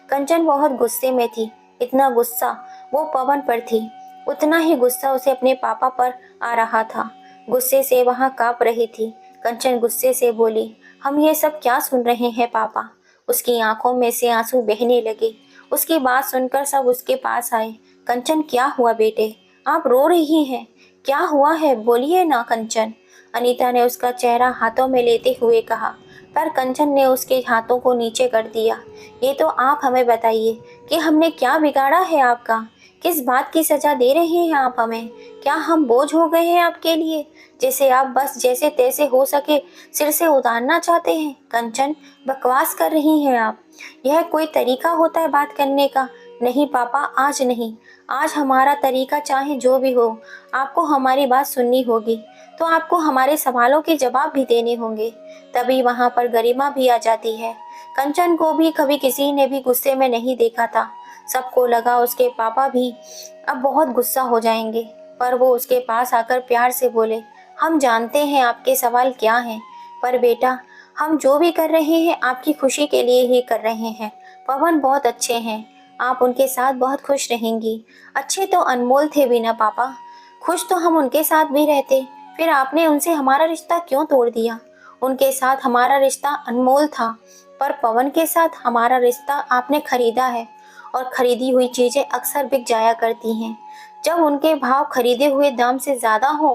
कंचन बहुत गुस्से में थी, इतना गुस्सा वो पवन पर थी, उतना ही गुस्सा उसे अपने पापा पर आ रहा था। गुस्से से वहां कांप रही थी। कंचन गुस्से से बोली, हम ये सब क्या सुन रहे हैं पापा? उसकी आंखों में से आंसू बहने लगे। उसकी बात सुनकर सब उसके पास आए। कंचन क्या हुआ बेटे, आप रो रही हैं? क्या हुआ है, बोलिए ना कंचन। अनीता ने उसका चेहरा हाथों में लेते हुए कहा, पर कंचन ने उसके हाथों को नीचे कर दिया। ये तो आप हमें बताइए कि हमने क्या बिगाड़ा है आपका? किस बात की सजा दे रहे हैं आप हमें? क्या हम बोझ हो गए हैं आपके लिए, जैसे आप बस जैसे तैसे हो सके सिर से उतारना चाहते हैं? कंचन, बकवास कर रही हैं आप। यह कोई तरीका होता है बात करने का? नहीं पापा, आज नहीं। आज हमारा तरीका चाहे जो भी हो, आपको हमारी बात सुननी होगी, तो आपको हमारे सवालों के जवाब भी देने होंगे। तभी वहां पर गरिमा भी आ जाती है। कंचन को भी कभी किसी ने भी गुस्से में नहीं देखा था। सबको लगा उसके पापा भी अब बहुत गुस्सा हो जाएंगे, पर वो उसके पास आकर प्यार से बोले, हम जानते हैं आपके सवाल क्या हैं, पर बेटा हम जो भी कर रहे हैं आपकी खुशी के लिए ही कर रहे हैं। पवन बहुत अच्छे हैं, आप उनके साथ बहुत खुश रहेंगी। अच्छे तो अनमोल थे भी ना पापा, खुश तो हम उनके साथ भी रहते, फिर आपने उनसे हमारा रिश्ता क्यों तोड़ दिया? उनके साथ हमारा रिश्ता अनमोल था, पर पवन के साथ हमारा रिश्ता आपने खरीदा है, और खरीदी हुई चीजें अक्सर बिक जाया करती हैं जब उनके भाव खरीदे हुए दाम से ज्यादा हो।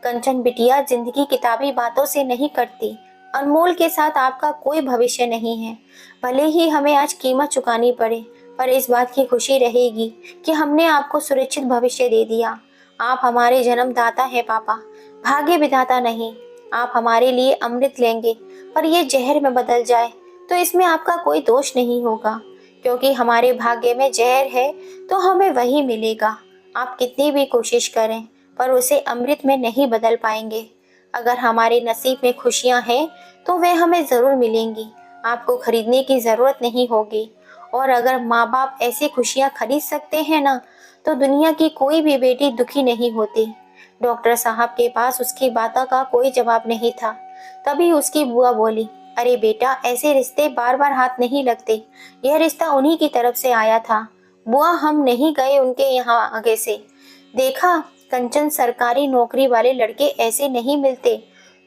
कंचन बिटिया, जिंदगी किताबी बातों से नहीं कटती। अनमोल के साथ आपका कोई भविष्य नहीं है। भले ही हमें आज कीमत चुकानी पड़े, पर इस बात की खुशी रहेगी कि हमने आपको सुरक्षित भविष्य दे दिया। आप हमारे जन्मदाता हैं पापा, भाग्य विधाता नहीं। आप हमारे लिए अमृत लेंगे, पर यह जहर में बदल जाए तो इसमें आपका कोई दोष नहीं होगा, क्योंकि हमारे भाग्य में जहर है तो हमें वही मिलेगा। आप कितनी भी कोशिश करें, पर उसे अमृत में नहीं बदल पाएंगे। अगर हमारे नसीब में खुशियां हैं तो वे हमें जरूर मिलेंगी, आपको खरीदने की जरूरत नहीं होगी। और अगर माँ बाप ऐसी खुशियां खरीद सकते हैं ना, तो दुनिया की कोई भी बेटी दुखी नहीं होती। डॉक्टर साहब के पास उसकी बातों का कोई जवाब नहीं था। तभी उसकी बुआ बोली, अरे बेटा, ऐसे रिश्ते बार बार हाथ नहीं लगते। यह रिश्ता उन्हीं की तरफ से आया था। बुआ, हम नहीं गए उनके यहाँ आगे से। देखा कंचन, सरकारी नौकरी वाले लड़के ऐसे नहीं मिलते।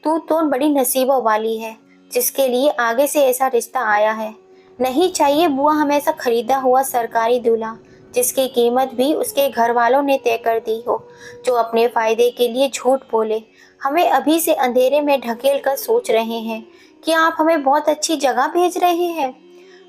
तू तो बड़ी नसीबों वाली है जिसके लिए आगे से ऐसा रिश्ता आया है। नहीं चाहिए बुआ हमें ऐसा खरीदा हुआ सरकारी दूल्हा जिसकी कीमत भी उसके घर वालों ने तय कर दी हो, जो अपने फायदे के लिए झूठ बोले। हमें अभी से अंधेरे में ढकेल कर सोच रहे हैं कि आप हमें बहुत अच्छी जगह भेज रहे हैं,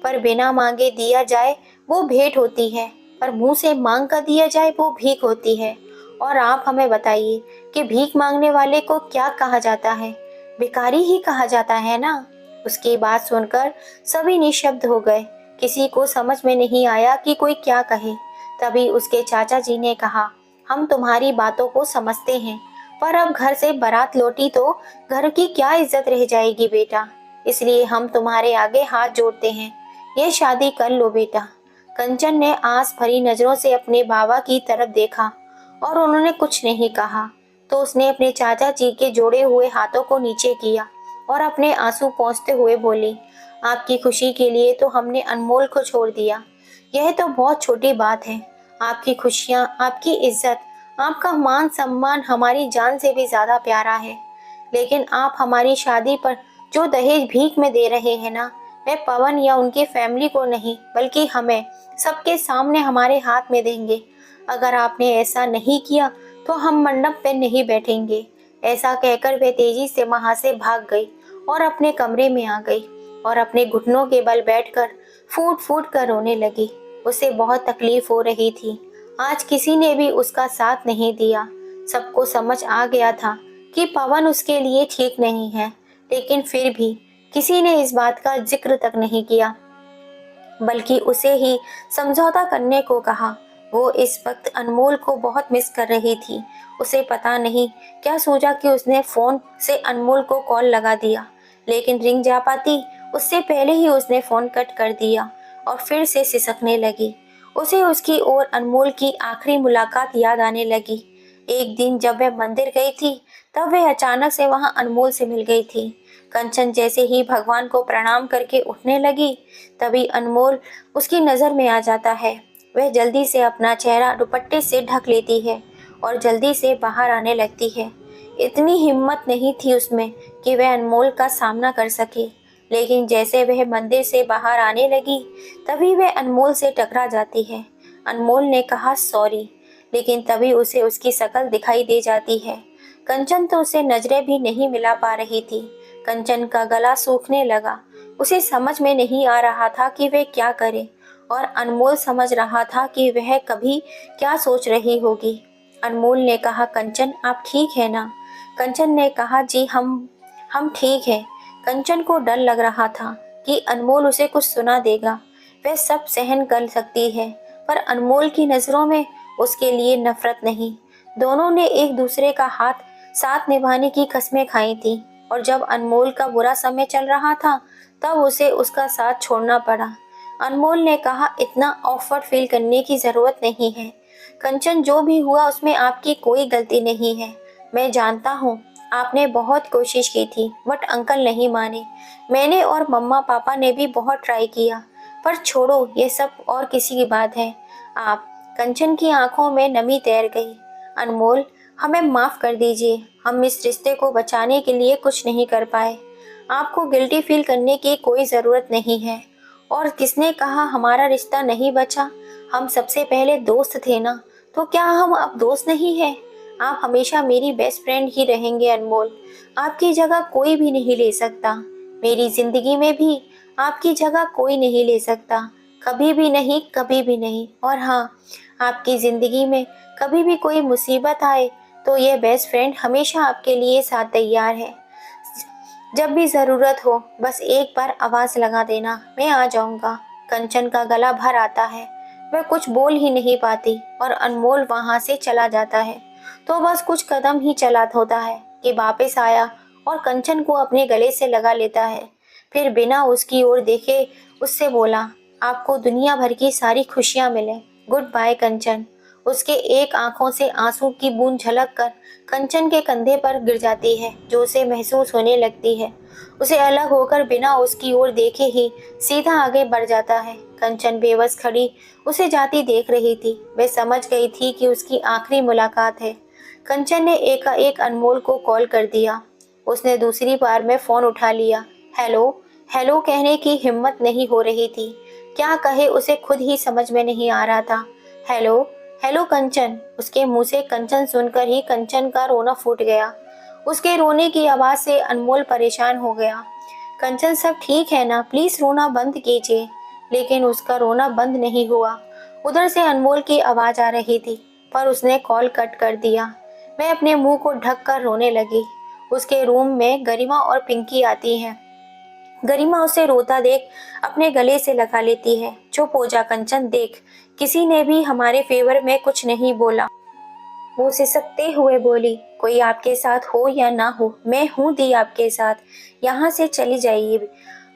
पर बिना मांगे दिया जाए वो भेंट होती है, पर मुंह से मांग कर दिया जाए वो भीख होती है। और आप हमें बताइए कि भीख मांगने वाले को क्या कहा जाता है? भिखारी ही कहा जाता है ना। उसकी बात सुनकर सभी निशब्द हो गए। किसी को समझ में नहीं आया कि कोई क्या कहे। तभी उसके चाचा जी ने कहा, हम तुम्हारी बातों को समझते हैं, पर अब घर से बारात लौटी तो घर की क्या इज्जत रह जाएगी बेटा। इसलिए हम तुम्हारे आगे हाथ जोड़ते हैं, ये शादी कर लो बेटा। कंचन ने आस भरी नजरों से अपने बाबा की तरफ देखा और उन्होंने कुछ नहीं कहा। तो उसने अपने चाचा जी के जोड़े हुए हाथों को नीचे किया और अपने आंसू पोंछते हुए बोली, आपकी खुशी के लिए तो हमने अनमोल को छोड़ दिया। यह तो बहुत छोटी बात है। आपकी खुशियाँ, आपकी इज्जत, आपका मान सम्मान हमारी जान से भी ज्यादा प्यारा है। लेकिन आप हमारी शादी पर जो दहेज भीख में दे रहे हैं ना, वह पवन या उनकी फैमिली को नहीं बल्कि हमें सबके सामने हमारे हाथ में देंगे। अगर आपने ऐसा नहीं किया तो हम मंडप पे नहीं बैठेंगे। ऐसा कहकर वे तेजी से वहां से भाग गई और अपने कमरे में आ गई और अपने घुटनों के बल बैठकर फूट फूट कर रोने लगी। उसे बहुत तकलीफ हो रही थी। आज किसी ने भी उसका साथ नहीं दिया। सबको समझ आ गया था कि पवन उसके लिए ठीक नहीं है, लेकिन फिर भी किसी ने इस बात का जिक्र तक नहीं किया, बल्कि उसे ही समझौता करने को कहा। वो इस वक्त अनमोल को बहुत मिस कर रही थी। उसे पता नहीं क्या सोचा कि उसने फोन से अनमोल को कॉल लगा दिया, लेकिन रिंग जा पाती उससे पहले ही उसने फोन कट कर दिया और फिर से सिसकने लगी। उसे उसकी और अनमोल की आखिरी मुलाकात याद आने लगी। एक दिन जब वह मंदिर गई थी तब वह अचानक से वहां अनमोल से मिल गई थी। कंचन जैसे ही भगवान को प्रणाम करके उठने लगी, तभी अनमोल उसकी नजर में आ जाता है। वह जल्दी से अपना चेहरा दुपट्टे से ढक लेती है और जल्दी से बाहर आने लगती है। इतनी हिम्मत नहीं थी उसमें कि वह अनमोल का सामना कर सके, लेकिन जैसे वह मंदिर से बाहर आने लगी तभी वह अनमोल से टकरा जाती है। अनमोल ने कहा सॉरी, लेकिन तभी उसे उसकी शक्ल दिखाई दे जाती है। कंचन तो उसे नजरें भी नहीं मिला पा रही थी। कंचन का गला सूखने लगा। उसे समझ में नहीं आ रहा था कि वह क्या करे, और अनमोल समझ रहा था कि वह कभी क्या सोच रही होगी। अनमोल ने कहा, कंचन आप ठीक है ना? कंचन ने कहा, जी हम ठीक हैं। कंचन को डर लग रहा था कि अनमोल उसे कुछ सुना देगा। वह सब सहन कर सकती है, पर अनमोल की नजरों में उसके लिए नफरत नहीं। दोनों ने एक दूसरे का हाथ साथ निभाने की कस्में खाई थी, और जब अनमोल का बुरा समय चल रहा था तब उसे उसका साथ छोड़ना पड़ा। अनमोल ने कहा, इतना ऑफवर्ड फील करने की जरूरत नहीं है कंचन, जो भी हुआ उसमें आपकी कोई गलती नहीं है। मैं जानता हूँ आपने बहुत कोशिश की थी, बट अंकल नहीं माने। मैंने और मम्मा पापा ने भी बहुत ट्राई किया, पर छोड़ो ये सब और किसी की बात है। आप कंचन की आंखों में नमी तैर गई। अनमोल, हमें माफ कर दीजिए, हम इस रिश्ते को बचाने के लिए कुछ नहीं कर पाए। आपको गिल्टी फील करने की कोई ज़रूरत नहीं है। और किसने कहा हमारा रिश्ता नहीं बचा? हम सबसे पहले दोस्त थे ना, तो क्या हम अब दोस्त नहीं हैं? आप हमेशा मेरी बेस्ट फ्रेंड ही रहेंगे अनमोल। आपकी जगह कोई भी नहीं ले सकता। मेरी जिंदगी में भी आपकी जगह कोई नहीं ले सकता, कभी भी नहीं, कभी भी नहीं। और हाँ, आपकी जिंदगी में कभी भी कोई मुसीबत आए तो ये बेस्ट फ्रेंड हमेशा आपके लिए साथ तैयार है। जब भी ज़रूरत हो बस एक बार आवाज़ लगा देना, मैं आ जाऊंगा। कंचन का गला भर आता है, वह कुछ बोल ही नहीं पाती और अनमोल वहां से चला जाता है। तो बस कुछ कदम ही चला होता है कि वापस आया और कंचन को अपने गले से लगा लेता है। फिर बिना उसकी ओर देखे उससे बोला, आपको दुनिया भर की सारी खुशियां मिले। गुड बाय कंचन। उसके एक आंखों से आंसू की बूंद झलक कर कंचन के कंधे पर गिर जाती है, जो उसे महसूस होने लगती है। उसे अलग होकर बिना उसकी ओर देखे ही सीधा आगे बढ़ जाता है। कंचन बेबस खड़ी उसे जाती देख रही थी। वह समझ गई थी कि उसकी आखिरी मुलाकात है। कंचन ने एकाएक अनमोल को कॉल कर दिया। उसने दूसरी बार में फोन उठा लिया। हेलो हेलो कहने की हिम्मत नहीं हो रही थी। क्या कहे उसे खुद ही समझ में नहीं आ रहा था। हेलो हेलो कंचन। उसके मुंह से कंचन सुनकर ही कंचन का रोना फूट गया। उसके रोने की आवाज से अनमोल परेशान हो गया। कंचन सब ठीक है ना, प्लीज रोना बंद कीजिए। लेकिन उसका रोना बंद नहीं हुआ। उधर से अनमोल की आवाज आ रही थी, पर उसने कॉल कट कर दिया। मैं अपने मुंह को ढक कर रोने लगी। उसके रूम में गरिमा और पिंकी आती हैं। गरिमा उसे रोता देख अपने गले से लगा लेती है। चुप हो जा कंचन, देख किसी ने भी हमारे फेवर में कुछ नहीं बोला। वो सिसकते हुए बोली, कोई आपके साथ हो या ना हो, मैं हूँ दी आपके साथ। यहाँ से चली जाइए,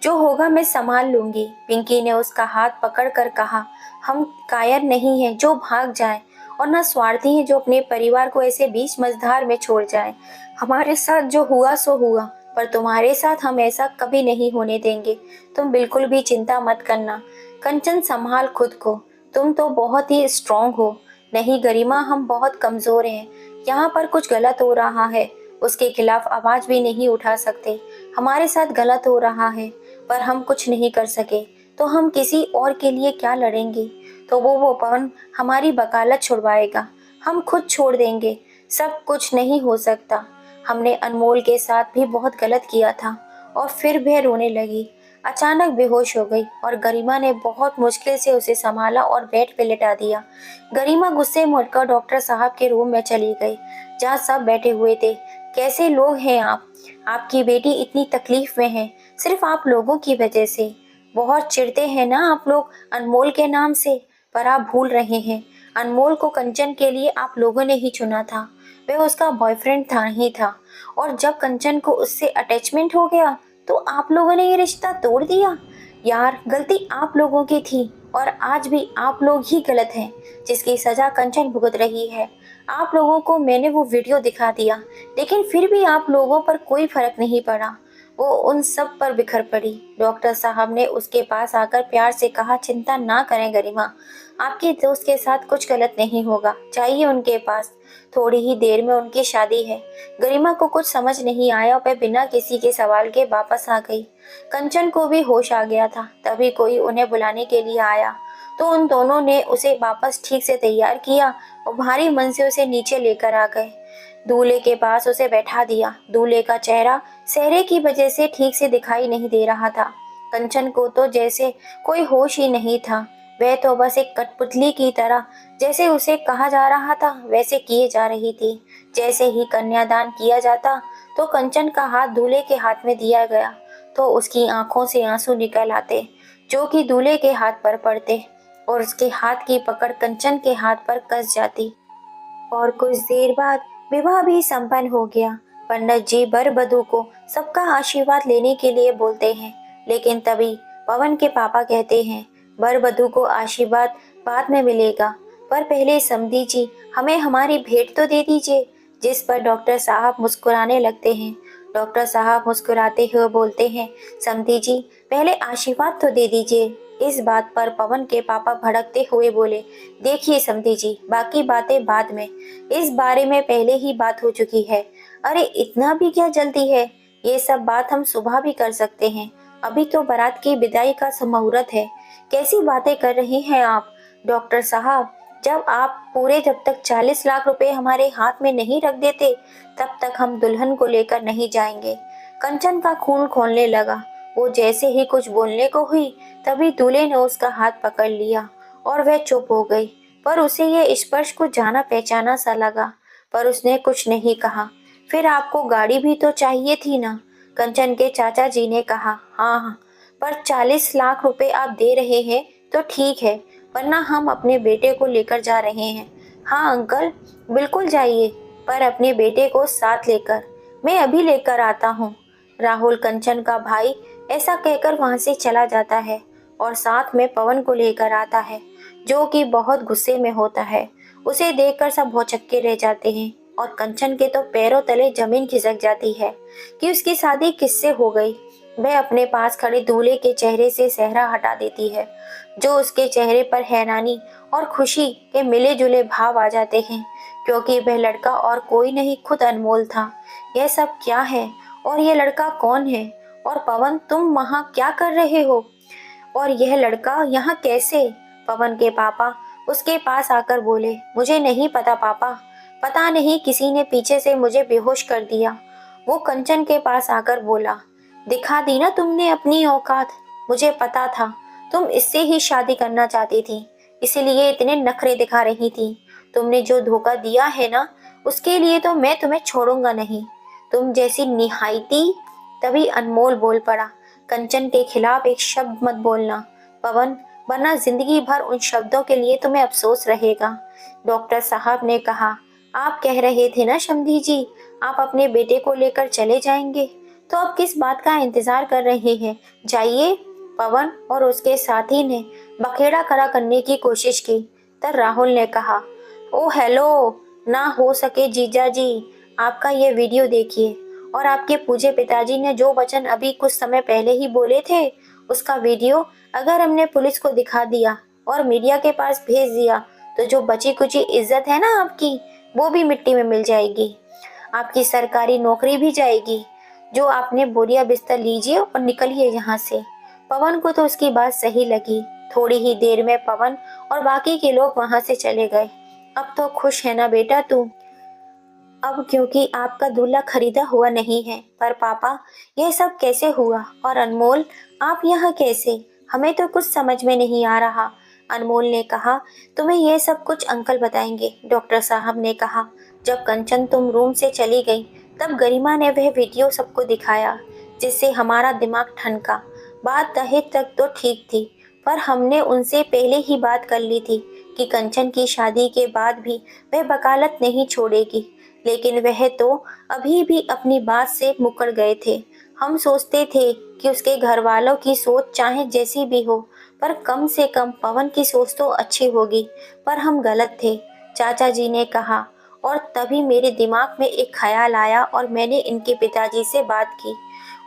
जो होगा मैं संभाल लूंगी। पिंकी ने उसका हाथ पकड़ कर कहा, हम कायर नहीं हैं जो भाग जाएं, और न स्वार्थी हैं जो अपने परिवार को ऐसे बीच मझधार में छोड़ जाएं। हमारे साथ जो हुआ सो हुआ, पर तुम्हारे साथ हम ऐसा कभी नहीं होने देंगे। तुम बिल्कुल भी चिंता मत करना। कंचन संभाल खुद को, तुम तो बहुत ही स्ट्रांग हो। नहीं गरिमा, हम बहुत कमजोर हैं। यहाँ पर कुछ गलत हो रहा है, उसके खिलाफ आवाज भी नहीं उठा सकते। हमारे साथ गलत हो रहा है, पर हम कुछ नहीं कर सके, तो हम किसी और के लिए क्या लड़ेंगे। तो वो पवन हमारी वकालत छुड़वाएगा, हम खुद छोड़ देंगे। सब कुछ नहीं हो सकता। हमने अनमोल के साथ भी बहुत गलत किया था। और फिर वह रोने लगी, अचानक बेहोश हो गई और गरिमा ने बहुत मुश्किल से उसे संभाला और बेड पे लिटा दिया। गरिमा गुस्से में उठकर डॉक्टर साहब के रूम में चली गई, जहाँ सब बैठे हुए थे। कैसे लोग हैं आप? आपकी बेटी इतनी तकलीफ में है, सिर्फ आप लोगों की वजह से। बहुत चिढ़ते हैं ना आप लोग अनमोल के नाम से, पर आप भूल रहे हैं अनमोल को कंचन के लिए आप लोगों ने ही चुना था। वह उसका बॉयफ्रेंड था ही था, और जब कंचन को उससे अटैचमेंट हो गया तो आप लोगों ने ये रिश्ता तोड़ दिया। यार गलती आप लोगों की थी, और आज भी आप लोग ही गलत हैं, जिसकी सजा कंचन भुगत रही है। आप लोगों को मैंने वो वीडियो दिखा दिया, लेकिन फिर भी आप लोगों पर कोई फर्क नहीं पड़ा। वो उन सब पर बिखर पड़ी। डॉक्टर साहब ने उसके पास आकर प्यार से कहा, चिंता ना करें गरिमा, आपके दोस्त के साथ कुछ गलत नहीं होगा, जाइए उनके पास। थोड़ी ही देर में उनकी शादी है। गरिमा को कुछ समझ नहीं आया, वह बिना किसी के सवाल के वापस आ गई। कंचन को भी होश आ गया था। तभी कोई उन्हें बुलाने के लिए आया, तो उन दोनों ने उसे वापस ठीक से तैयार किया और भारी मन से उसे नीचे लेकर आ गए। दूल्हे के पास उसे बैठा दिया। दूल्हे का चेहरा सहरे की वजह से ठीक से दिखाई नहीं दे रहा था। कंचन को तो जैसे कोई होश ही नहीं था। वह तो बस एक कठपुतली की तरह, जैसे उसे कहा जा रहा था वैसे किए जा रही थी। जैसे ही कन्यादान किया जाता तो कंचन का हाथ दूल्हे के हाथ में दिया गया, तो उसकी आंखों से आंसू निकल आते, जो कि दूल्हे के हाथ पर पड़ते और उसके हाथ की पकड़ कंचन के हाथ पर कस जाती। और कुछ देर बाद विवाह भी संपन्न हो गया। पंडित जी वर वधू को सबका आशीर्वाद लेने के लिए बोलते हैं, लेकिन तभी पवन के पापा कहते हैं, वर वधू को आशीर्वाद बाद में मिलेगा, पर पहले समधी जी हमें हमारी भेंट तो दे दीजिए। जिस पर डॉक्टर साहब मुस्कुराने लगते हैं। डॉक्टर साहब मुस्कुराते हुए बोलते हैं, समधी जी पहले आशीर्वाद तो दे दीजिए। इस बात पर पवन के पापा भड़कते हुए बोले, देखिए समधी जी, बाकी बातें बाद में, इस बारे में पहले ही बात हो चुकी है। अरे इतना भी क्या जल्दी है, ये सब बात हम सुबह भी कर सकते हैं, अभी तो बारात की विदाई का मुहूर्त है। कैसी बातें कर रही हैं आप डॉक्टर साहब? जब तक 40 लाख रुपए हमारे हाथ में नहीं रख देते, तब तक हम दुल्हन को लेकर नहीं जाएंगे। कंचन का खून खौलने लगा। वो जैसे ही कुछ बोलने को हुई, तभी दूल्हे ने उसका हाथ पकड़ लिया और वह चुप हो गई। पर उसे ये स्पर्श को जाना पहचाना सा लगा, पर उसने कुछ नहीं कहा। फिर आपको गाड़ी भी तो चाहिए थी ना? कंचन के चाचा जी ने कहा। हाँ हाँ, पर 40 लाख रुपए आप दे रहे हैं तो ठीक है, वरना हम अपने बेटे को लेकर जा रहे हैं। हाँ अंकल, बिल्कुल जाइए, पर अपने बेटे को साथ लेकर। मैं अभी लेकर आता हूँ। राहुल कंचन का भाई ऐसा कहकर वहां से चला जाता है और साथ में पवन को लेकर आता है, जो कि बहुत गुस्से में होता है उसे देखकर सब भौचक्के रह जाते हैं और कंचन के तो पैरों तले जमीन खिसक जाती है कि उसकी शादी किससे हो गई। वह अपने पास खड़े दूल्हे के चेहरे से सेहरा हटा देती है, जो उसके चेहरे पर हैरानी और खुशी के मिले जुले भाव आ जाते हैं, क्योंकि वह लड़का और कोई नहीं, खुद अनमोल था। यह सब क्या है और यह लड़का कौन है? और पवन, तुम वहाँ क्या कर रहे हो? और यह लड़का यहाँ कैसे? पवन के पापा उसके पास आकर बोले, मुझे नहीं पता पापा, पता नहीं किसी ने पीछे से मुझे बेहोश कर दिया। वो कंचन के पास आकर बोला, दिखा दी ना तुमने अपनी औकात। मुझे पता था तुम इससे ही शादी करना चाहती थी, इसीलिए इतने नखरे दिखा रही थी। तुमने जो धोखा दिया है ना, उसके लिए तो मैं तुम्हें छोड़ूंगा नहीं, तुम जैसी निहायती। तभी अनमोल बोल पड़ा, कंचन के खिलाफ एक शब्द मत बोलना पवन, वरना जिंदगी भर उन शब्दों के लिए तुम्हें अफसोस रहेगा। डॉक्टर साहब ने कहा, आप कह रहे थे ना समधी जी, आप अपने बेटे को लेकर चले जाएंगे, तो अब किस बात का इंतजार कर रहे हैं? जाइए। पवन और उसके साथी ने बखेड़ा खड़ा करने की कोशिश की, तब राहुल ने कहा, ओ हेलो, ना हो सके जीजा जी, आपका ये वीडियो देखिए और आपके पूजे पिताजी ने जो वचन अभी कुछ समय पहले ही बोले थे, उसका वीडियो अगर हमने पुलिस को दिखा दिया और मीडिया के पास भेज दिया, तो जो बची कुची इज्जत है ना आपकी, वो भी मिट्टी में मिल जाएगी। आपकी सरकारी नौकरी भी जाएगी। जो आपने बोरिया बिस्तर लीजिए और निकलिए यहाँ से। पवन को तो उसकी बात सही लगी। थोड़ी ही देर में पवन और बाकी के लोग वहां से चले गए। अब तो खुश है ना बेटा तू? अब क्योंकि आपका दूल्हा खरीदा हुआ नहीं है। पर पापा, यह सब कैसे हुआ? और अनमोल, आप यहाँ कैसे? हमें तो कुछ समझ में नहीं आ रहा। अनमोल ने कहा, तुम्हें यह सब कुछ अंकल बताएंगे। डॉक्टर साहब ने कहा, जब कंचन तुम रूम से चली गई, तब गरिमा ने वह वीडियो सबको दिखाया, जिससे हमारा दिमाग ठनका। बात दहेज तक तो ठीक थी, पर हमने उनसे पहले ही बात कर ली थी कि कंचन की शादी के बाद भी वह वकालत नहीं छोड़ेगी। लेकिन वह तो अभी भी अपनी बात से मुकर गए थे। हम सोचते थे कि उसके घर वालों की सोच चाहे जैसी भी हो, पर कम से कम पवन की सोच तो अच्छी होगी। पर हम गलत थे, चाचा जी ने कहा। और तभी मेरे दिमाग में एक ख्याल आया और मैंने इनके पिताजी से बात की।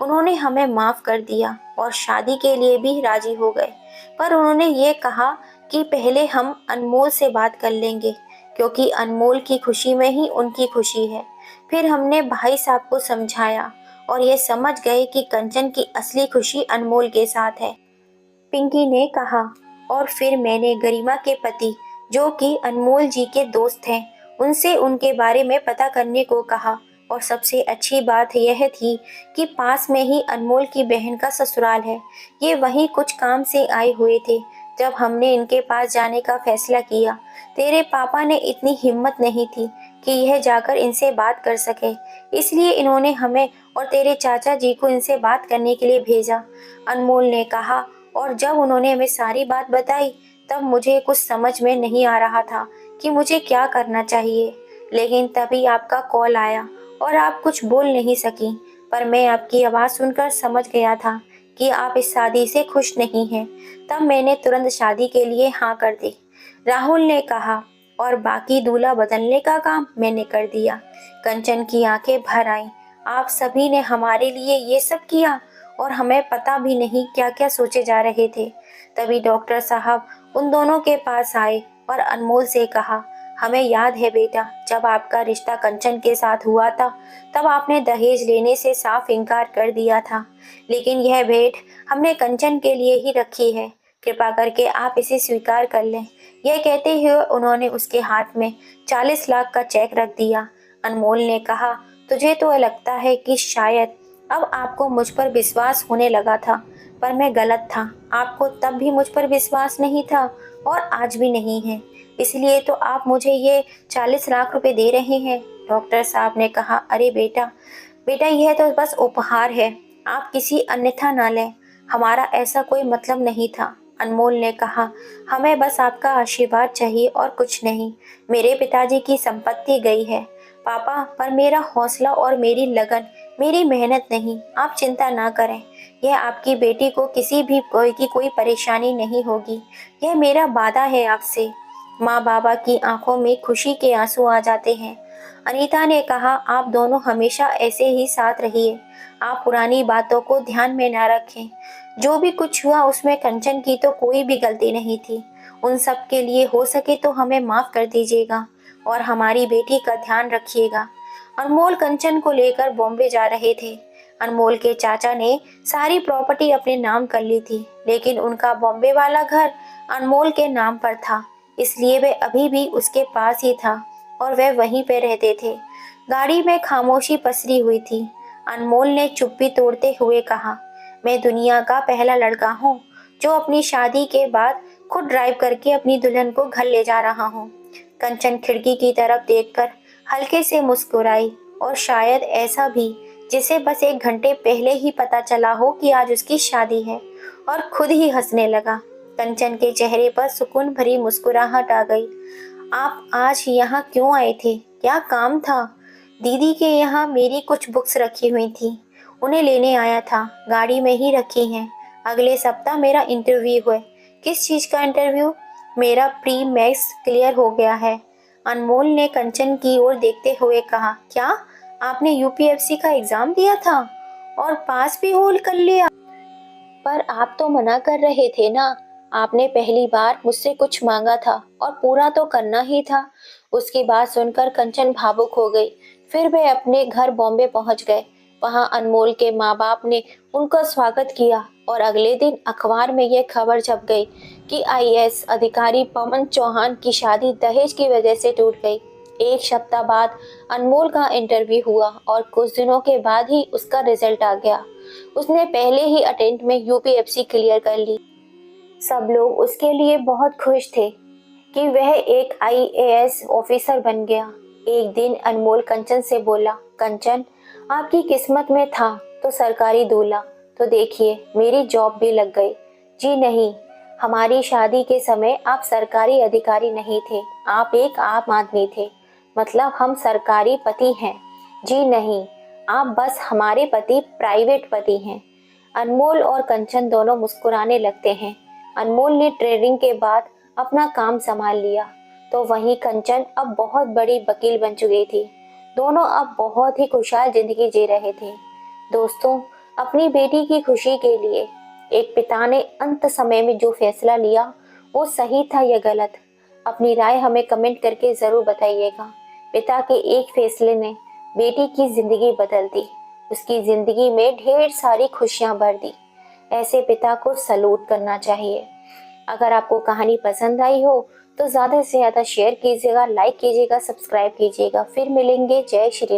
उन्होंने हमें माफ कर दिया और शादी के लिए भी राजी हो गए। पर उन्होंने ये कहा कि पहले हम अनमोल से बात कर लेंगे, क्योंकि अनमोल की खुशी में ही उनकी खुशी है। फिर हमने भाई साहब को समझाया और ये समझ गए कि कंचन की असली खुशी अनमोल के साथ है। पिंकी ने कहा, और फिर मैंने गरिमा के पति, जो कि अनमोल जी के दोस्त हैं, उनसे उनके बारे में पता करने को कहा। और सबसे अच्छी बात यह थी कि पास में ही अनमोल की बहन का ससुराल है। ये वहीं कुछ काम से आए हुए थे। जब हमने इनके पास जाने का फैसला किया, तेरे पापा ने इतनी हिम्मत नहीं थी कि यह जाकर इनसे बात कर सके, इसलिए इन्होंने हमें और तेरे चाचा जी को इनसे बात करने के लिए भेजा। अनमोल ने कहा, और जब उन्होंने हमें सारी बात बताई, तब मुझे कुछ समझ में नहीं आ रहा था कि मुझे क्या करना चाहिए। लेकिन तभी आपका कॉल आया और आप कुछ बोल नहीं सकी, पर मैं आपकी आवाज़ सुनकर समझ गया था कि आप इस शादी से खुश नहीं हैं। तब मैंने तुरंत शादी के लिए हाँ कर दी। राहुल ने कहा, और बाकी दूल्हा बदलने का काम मैंने कर दिया। कंचन की आंखें भर आईं। आप सभी ने हमारे लिए ये सब किया और हमें पता भी नहीं क्या क्या सोचे जा रहे थे। तभी डॉक्टर साहब उन दोनों के पास आए और अनमोल से कहा, हमें याद है बेटा, जब आपका रिश्ता कंचन के साथ हुआ था, तब आपने दहेज लेने से साफ इनकार कर दिया था। लेकिन यह भेंट हमने कंचन के लिए ही रखी है, कृपा करके आप इसे स्वीकार कर लें। यह कहते हुए उन्होंने उसके हाथ में 40 लाख का चेक रख दिया। अनमोल ने कहा, तुझे तो लगता है कि शायद अब आपको मुझ पर विश्वास होने लगा था, पर मैं गलत था। आपको तब भी मुझ पर विश्वास नहीं था और आज भी नहीं है, इसलिए तो आप मुझे ये 40 लाख रुपए दे रहे हैं। डॉक्टर साहब ने कहा, अरे बेटा बेटा, यह तो बस उपहार है, आप किसी अन्यथा ना लें, हमारा ऐसा कोई मतलब नहीं था। अनमोल ने कहा, हमें बस आपका आशीर्वाद चाहिए और कुछ नहीं। मेरे पिताजी की संपत्ति गई है पापा, पर मेरा हौसला और मेरी लगन, मेरी मेहनत नहीं। आप चिंता ना करें, यह आपकी बेटी को किसी भी कोई परेशानी नहीं होगी। यह मेरा वादा है आपसे। माँ बाबा की आंखों में खुशी के आंसू आ जाते हैं। अनीता ने कहा, आप दोनों हमेशा ऐसे ही साथ रहिए। आप पुरानी बातों को ध्यान में ना रखें। जो भी कुछ हुआ उसमें कंचन की तो कोई भी गलती नहीं थी। उन सब के लिए हो सके तो हमें माफ कर दीजिएगा और हमारी बेटी का ध्यान रखिएगा। अनमोल कंचन को लेकर बॉम्बे जा रहे थे। अनमोल के चाचा ने सारी प्रॉपर्टी अपने नाम कर ली थी, लेकिन उनका बॉम्बे वाला घर अनमोल के नाम पर था, इसलिए वे अभी भी उसके पास ही था और वह वहीं पे रहते थे। गाड़ी में खामोशी पसरी हुई थी। अनमोल ने चुप्पी तोड़ते हुए कहा, मैं दुनिया का पहला लड़का हूँ जो अपनी शादी के बाद खुद ड्राइव करके अपनी दुल्हन को घर ले जा रहा हूँ। कंचन खिड़की की तरफ देखकर हल्के से मुस्कुराई, और शायद ऐसा भी जिसे बस 1 घंटे पहले ही पता चला हो कि आज उसकी शादी है, और खुद ही हंसने लगा। कंचन के चेहरे पर सुकून भरी मुस्कुराहट आ गई। आप आज यहाँ क्यों आए थे? क्या काम था? दीदी के यहाँ मेरी कुछ बुक्स रखी हुई थी, उन्हें लेने आया था। गाड़ी में ही रखी हैं। अगले सप्ताह मेरा इंटरव्यू है। किस चीज़ का इंटरव्यू? मेरा प्री मैथ्स क्लियर हो गया है। अनमोल ने कंचन की ओर देखते हुए कहा, क्या आपने यूपीएससी का एग्जाम दिया था और पास भी होल कर लिया? पर आप तो मना कर रहे थे ना। आपने पहली बार मुझसे कुछ मांगा था और पूरा तो करना ही था। उसकी बात सुनकर कंचन भावुक हो गई। फिर वे अपने घर बॉम्बे पहुंच गए। वहां अनमोल के माँ बाप ने उनका स्वागत किया और अगले दिन अखबार में यह खबर छप गई कि आईएएस अधिकारी पवन चौहान की शादी दहेज की वजह से टूट गई। 1 सप्ताह बाद अनमोल का इंटरव्यू हुआ और कुछ दिनों के बाद ही उसका रिजल्ट आ गया। उसने पहले ही अटेम्प्ट में यूपीएससी क्लियर कर ली। सब लोग उसके लिए बहुत खुश थे कि वह एक आईएएस ऑफिसर बन गया। एक दिन अनमोल कंचन से बोला, कंचन, आपकी किस्मत में था तो सरकारी दूल्हा, तो देखिए मेरी जॉब भी लग गई। जी नहीं, हमारी शादी के समय आप सरकारी अधिकारी नहीं थे, आप एक आम आदमी थे। मतलब हम सरकारी पति हैं। जी नहीं, आप बस हमारे पति प्राइवेट पति हैं। अनमोल और कंचन दोनों मुस्कुराने लगते हैं। अनमोल ने ट्रेनिंग के बाद अपना काम संभाल लिया, तो वहीं कंचन अब बहुत बड़ी वकील बन चुकी थी। दोनों अब बहुत ही खुशहाल जिंदगी जी रहे थे। दोस्तों, अपनी बेटी की खुशी के लिए एक पिता ने अंत समय में जो फैसला लिया, वो सही था या गलत? अपनी राय हमें कमेंट करके जरूर बताइएगा। पिता के एक फैसले ने बेटी की जिंदगी बदल दी, उसकी जिंदगी में ढेर सारी खुशियां भर दी। ऐसे पिता को सलूट करना चाहिए। अगर आपको कहानी पसंद आई हो तो ज़्यादा से ज़्यादा शेयर कीजिएगा, लाइक कीजिएगा, सब्सक्राइब कीजिएगा। फिर मिलेंगे। जय श्री राम।